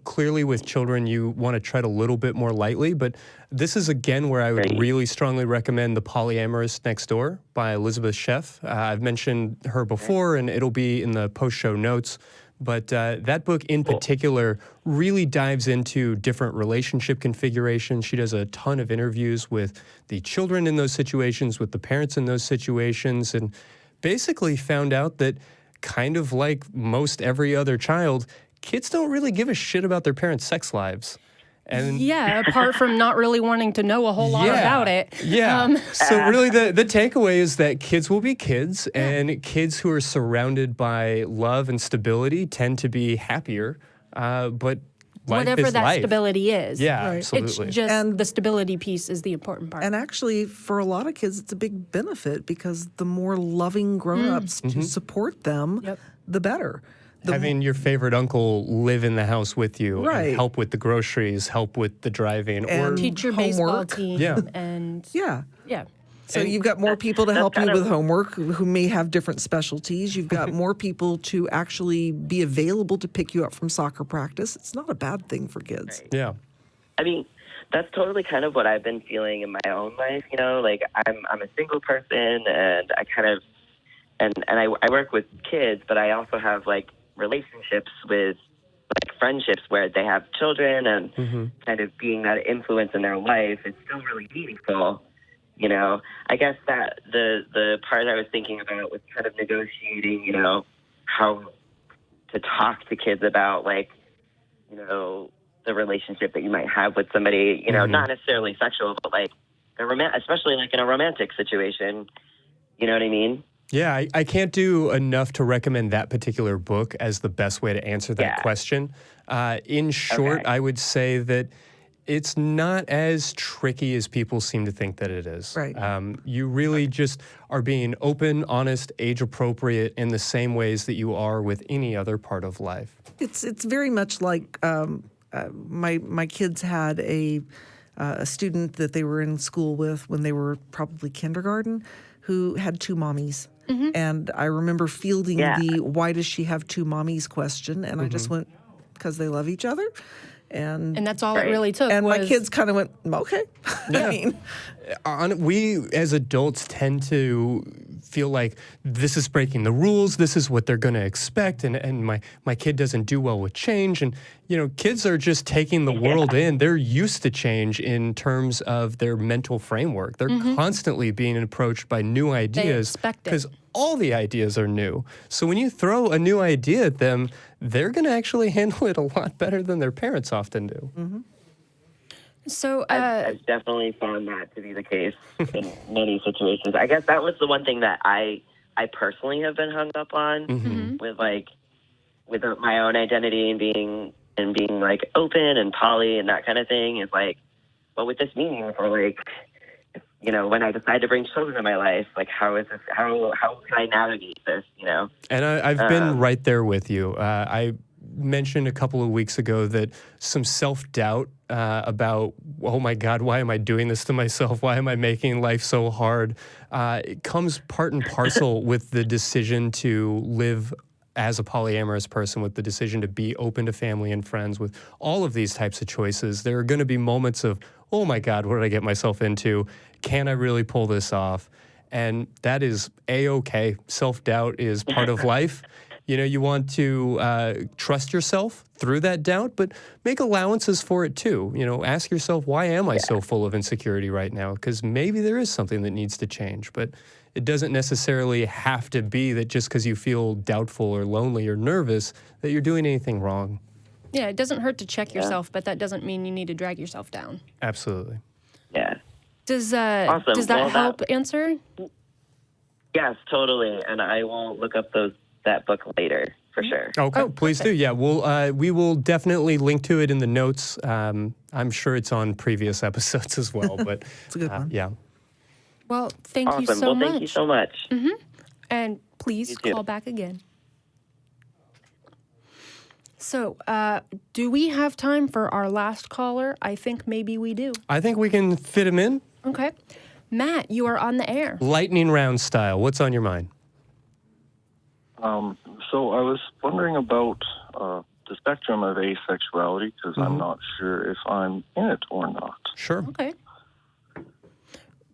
S3: Clearly, with children, you want to tread a little bit more lightly, but this is, again, where I would really strongly recommend The Polyamorous Next Door by Elizabeth Sheff. I've mentioned her before, and it'll be in the post-show notes. But that book in particular really dives into different relationship configurations. She does a ton of interviews with the children in those situations, with the parents in those situations, and basically found out that kind of like most every other child, kids don't really give a shit about their parents' sex lives. And
S2: Yeah, apart from not really wanting to know a whole lot about it.
S3: Yeah. So really the takeaway is that kids will be kids, and kids who are surrounded by love and stability tend to be happier. But
S2: whatever
S3: is
S2: that
S3: life.
S2: stability is.
S3: Yeah,
S4: Right.
S3: absolutely.
S2: It's just
S4: And-
S2: the stability piece is the important part.
S4: And actually, for a lot of kids, it's a big benefit because the more loving grown-ups to support them,
S2: Yep.
S4: the better.
S3: Having your favorite uncle live in the house with you
S4: Right.
S3: and help with the groceries, help with the driving, or
S4: And
S2: Teach your baseball
S4: homework.
S2: team.
S3: Yeah.
S2: And
S4: Yeah.
S2: yeah.
S4: So you've got more people to help you
S8: kind
S4: with
S8: of-
S4: homework who may have different specialties. You've got more people to actually be available to pick you up from soccer practice. It's not a bad thing for kids.
S3: yeah.
S8: I mean, that's totally kind of what I've been feeling in my own life. You know, like I'm a single person, and I kind of and I work with kids, but I also have like relationships with like friendships where they have children, and kind of being that influence in their life is still really meaningful. You know, I guess that the part I was thinking about was kind of negotiating, you know, how to talk to kids about, like, you know, the relationship that you might have with somebody, you know, not necessarily sexual, but like especially like in a romantic situation. You know what I mean?
S3: Yeah, I can't do enough to recommend that particular book as the best way to answer that
S8: Yeah.
S3: question. In short,
S8: Okay.
S3: I would say that it's not as tricky as people seem to think that it is.
S4: Right.
S3: You really just are being open, honest, age appropriate in the same ways that you are with any other part of life.
S4: It's very much like my kids had a student that they were in school with when they were probably kindergarten who had two mommies. And I remember fielding
S8: Yeah.
S4: the "why does she have two mommies" question, and I just went, because they love each other. And
S2: that's all it
S8: Right.
S2: really took.
S4: and my
S2: was-
S4: kids kind of went, okay. I mean,
S3: We as adults tend to feel like this is breaking the rules, this is what they're going to expect, and my kid doesn't do well with change. And, you know, kids are just taking the world in. They're used to change in terms of their mental framework. They're constantly being approached by new ideas
S2: expect it.
S3: because all the ideas are new. So when you throw a new idea at them, they're going to actually handle it a lot better than their parents often do.
S2: So,
S8: I've definitely found that to be the case in many situations. I guess that was the one thing that I personally have been hung up on with my own identity and being like open and poly and that kind of thing is like, what would this mean for, like, you know, when I decide to bring children in my life, like how can I navigate this, you know?
S3: And I've been right there with you. I mentioned a couple of weeks ago that some self-doubt about, oh my God, why am I doing this to myself? Why am I making life so hard? It comes part and parcel with the decision to live as a polyamorous person, with the decision to be open to family and friends, with all of these types of choices. There are going to be moments of, oh my God, what did I get myself into? Can I really pull this off? And that is A-okay. Self-doubt is part of life. You know, you want to trust yourself through that doubt, but make allowances for it too. You know, ask yourself, why am I so full of insecurity right now? Because maybe there is something that needs to change, but it doesn't necessarily have to be that just because you feel doubtful or lonely or nervous that you're doing anything wrong.
S2: yeah, it doesn't hurt to check yourself, but that doesn't mean you need to drag yourself down.
S3: Absolutely.
S8: Yeah.
S2: Does
S8: Awesome.
S2: does that
S8: Well,
S2: help answer?
S8: Yes, totally. And I will look up that book later for sure.
S3: Okay,
S2: Oh,
S3: please do.
S2: perfect.
S3: Yeah, we will definitely link to it in the notes. I'm sure it's on previous episodes as well, but
S4: It's a good one.
S3: yeah.
S2: Well, thank you
S8: Awesome.
S2: so
S8: Well,
S2: much.
S8: thank you so much.
S2: And please
S8: You too.
S2: call back again. So, do we have time for our last caller? I think maybe we do.
S3: I think we can fit him in
S2: Okay. Matt, you are on the air.
S3: lightning round style. What's on your mind?
S9: So I was wondering about the spectrum of asexuality because I'm not sure if I'm in it or not.
S3: Sure.
S2: Okay.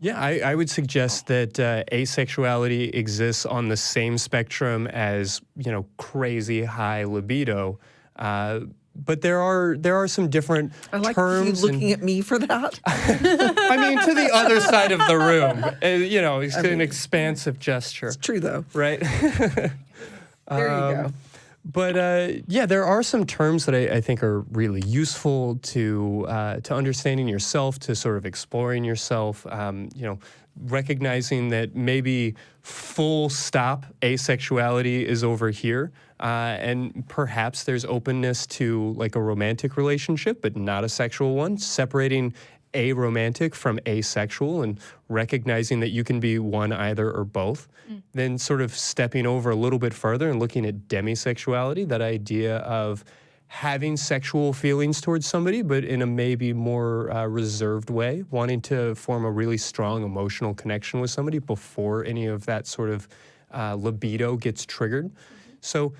S3: Yeah, I would suggest that asexuality exists on the same spectrum as, you know, crazy high libido. But there are some different
S4: I like
S3: terms.
S4: you looking at me for that.
S3: I mean, to the other side of the room. You know, it's an expansive gesture,
S4: It's true, though.
S3: right?
S4: There you go.
S3: But yeah, there are some terms that I think are really useful to understanding yourself, to sort of exploring yourself. You know, recognizing that maybe full stop asexuality is over here. And perhaps there's openness to like a romantic relationship, but not a sexual one, separating aromantic from asexual and recognizing that you can be one, either, or both. Then sort of stepping over a little bit further and looking at demisexuality, that idea of having sexual feelings towards somebody, but in a maybe more reserved way, wanting to form a really strong emotional connection with somebody before any of that sort of libido gets triggered. So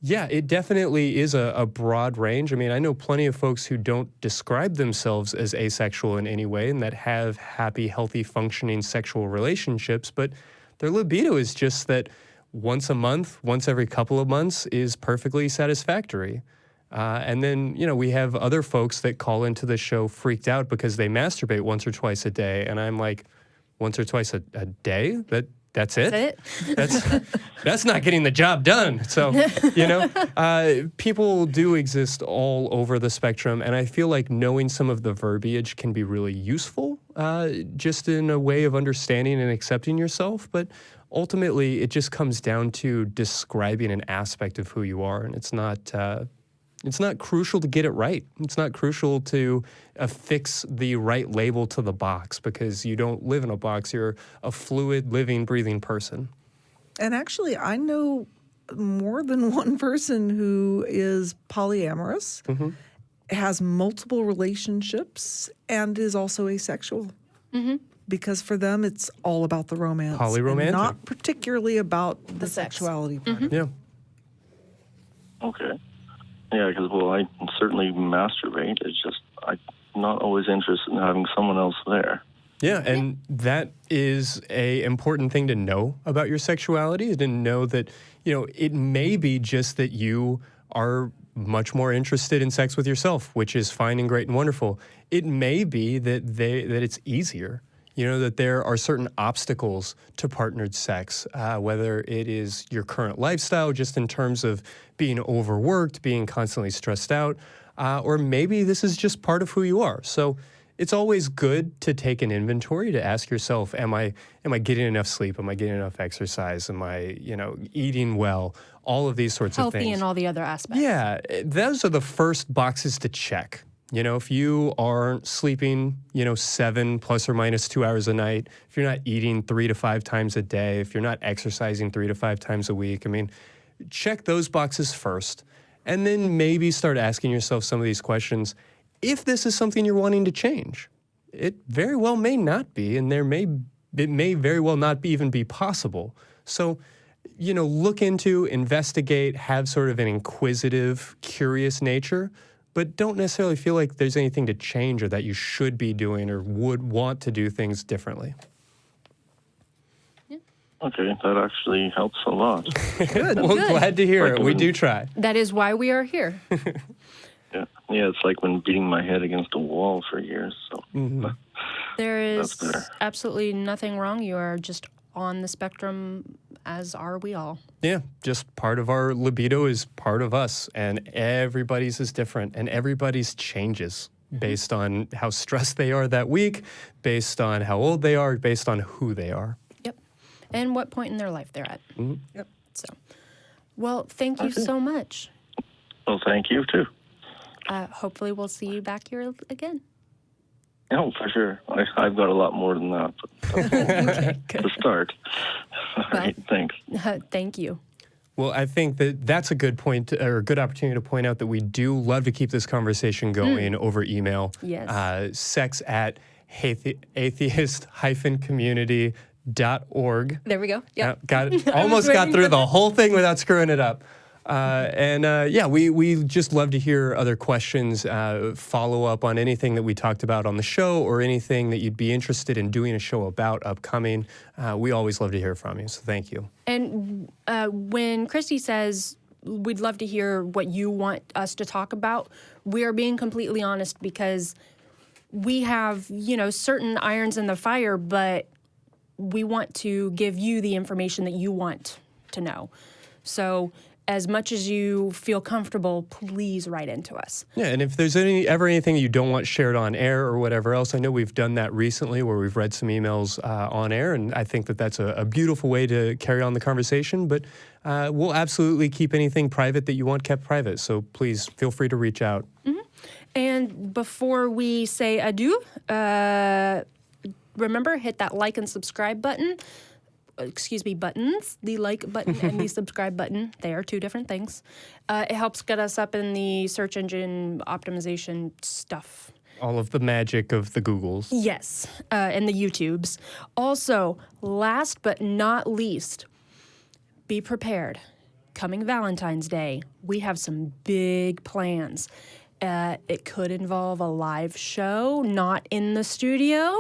S3: yeah, it definitely is a broad range. I mean, I know plenty of folks who don't describe themselves as asexual in any way and that have happy, healthy, functioning sexual relationships, but their libido is just that once a month, once every couple of months is perfectly satisfactory. And then, you know, we have other folks that call into the show freaked out because they masturbate once or twice a day. And I'm like, once or twice a day? That's it? That's not getting the job done. So, you know, people do exist all over the spectrum. And I feel like knowing some of the verbiage can be really useful, just in a way of understanding and accepting yourself. But ultimately, it just comes down to describing an aspect of who you are. And it's not crucial to get it right. It's not crucial to affix the right label to the box because you don't live in a box. You're a fluid, living, breathing person.
S4: And actually, I know more than one person who is polyamorous, has multiple relationships, and is also asexual. Because for them, it's all about the romance.
S3: Polyromantic.
S4: And not particularly about the sexuality part.
S3: Yeah.
S9: Okay. Yeah, because, well, I certainly masturbate. It's just I'm not always interested in having someone else there.
S3: Yeah, and that is a important thing to know about your sexuality, is to know that, you know, it may be just that you are much more interested in sex with yourself, which is fine and great and wonderful. It may be that it's easier. You know, that there are certain obstacles to partnered sex, whether it is your current lifestyle, just in terms of being overworked, being constantly stressed out, or maybe this is just part of who you are. So it's always good to take an inventory, to ask yourself, am I getting enough sleep? Am I getting enough exercise? Am I, you know, eating well? All of these sorts of things.
S2: Healthy in all the other aspects.
S3: Yeah, those are the first boxes to check. You know, if you aren't sleeping, 7 plus or minus 2 hours a night, if you're not eating 3 to 5 times a day, if you're not exercising 3 to 5 times a week, I mean, check those boxes first. And then maybe start asking yourself some of these questions. If this is something you're wanting to change, it very well may not be, and it may very well not even be possible. So, look into, investigate, have sort of an inquisitive, curious nature, but don't necessarily feel like there's anything to change or that you should be doing or would want to do things differently.
S7: Yeah.
S9: Okay, that actually helps a lot.
S3: Good. Well, glad to hear it. We do try.
S2: That is why we are here.
S9: Yeah, it's like when beating my head against a wall for years. So
S2: There is absolutely nothing wrong. You are just on the spectrum, as are we all.
S3: Yeah, just part of our libido is part of us, and everybody's is different, and everybody's changes based on how stressed they are that week, based on how old they are, based on who they are.
S2: Yep. And what point in their life they're at.
S4: Yep.
S2: So, well, thank you so much.
S9: Well, thank you, too.
S2: Hopefully we'll see you back here again.
S9: Oh, for sure. I've got a lot more than that, but
S2: Okay, good.
S9: to start. All right, thanks.
S2: Thank you.
S3: Well, I think that's a good point, or a good opportunity to point out that we do love to keep this conversation going over email.
S2: Yes.
S3: Sex at atheist-community.org.
S2: There we go. Yep.
S3: Got it. Almost got through the whole thing without screwing it up. We just love to hear other questions, follow up on anything that we talked about on the show or anything that you'd be interested in doing a show about upcoming. We always love to hear from you, so thank you.
S2: And when Christy says we'd love to hear what you want us to talk about, we are being completely honest because we have, certain irons in the fire, but we want to give you the information that you want to know. So as much as you feel comfortable, please write into us.
S3: Yeah, and if there's ever anything you don't want shared on air or whatever else, I know we've done that recently where we've read some emails on air, and I think that that's a beautiful way to carry on the conversation, but we'll absolutely keep anything private that you want kept private, so please feel free to reach out.
S2: And before we say adieu, remember, hit that like and subscribe button. Buttons. The like button and the subscribe button. They are two different things. It helps get us up in the search engine optimization stuff.
S3: All of the magic of the Googles.
S2: Yes, and the YouTubes. Also, last but not least, be prepared. Coming Valentine's Day, we have some big plans. It could involve a live show, not in the studio.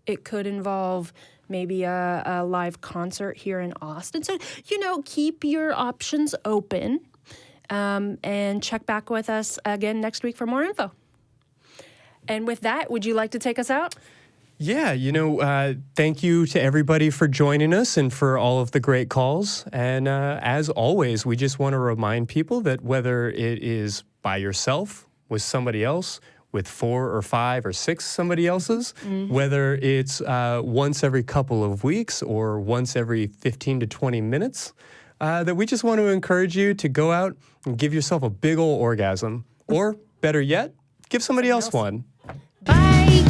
S2: It could involve maybe a live concert here in Austin. So, keep your options open and check back with us again next week for more info. And with that, would you like to take us out?
S3: Yeah, thank you to everybody for joining us and for all of the great calls. And as always, we just want to remind people that whether it is by yourself, with somebody else, with 4 or 5 or 6 somebody else's, whether it's once every couple of weeks or once every 15 to 20 minutes, that we just want to encourage you to go out and give yourself a big ol' orgasm. Or, better yet, give somebody else one.
S2: Bye!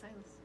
S2: Silence.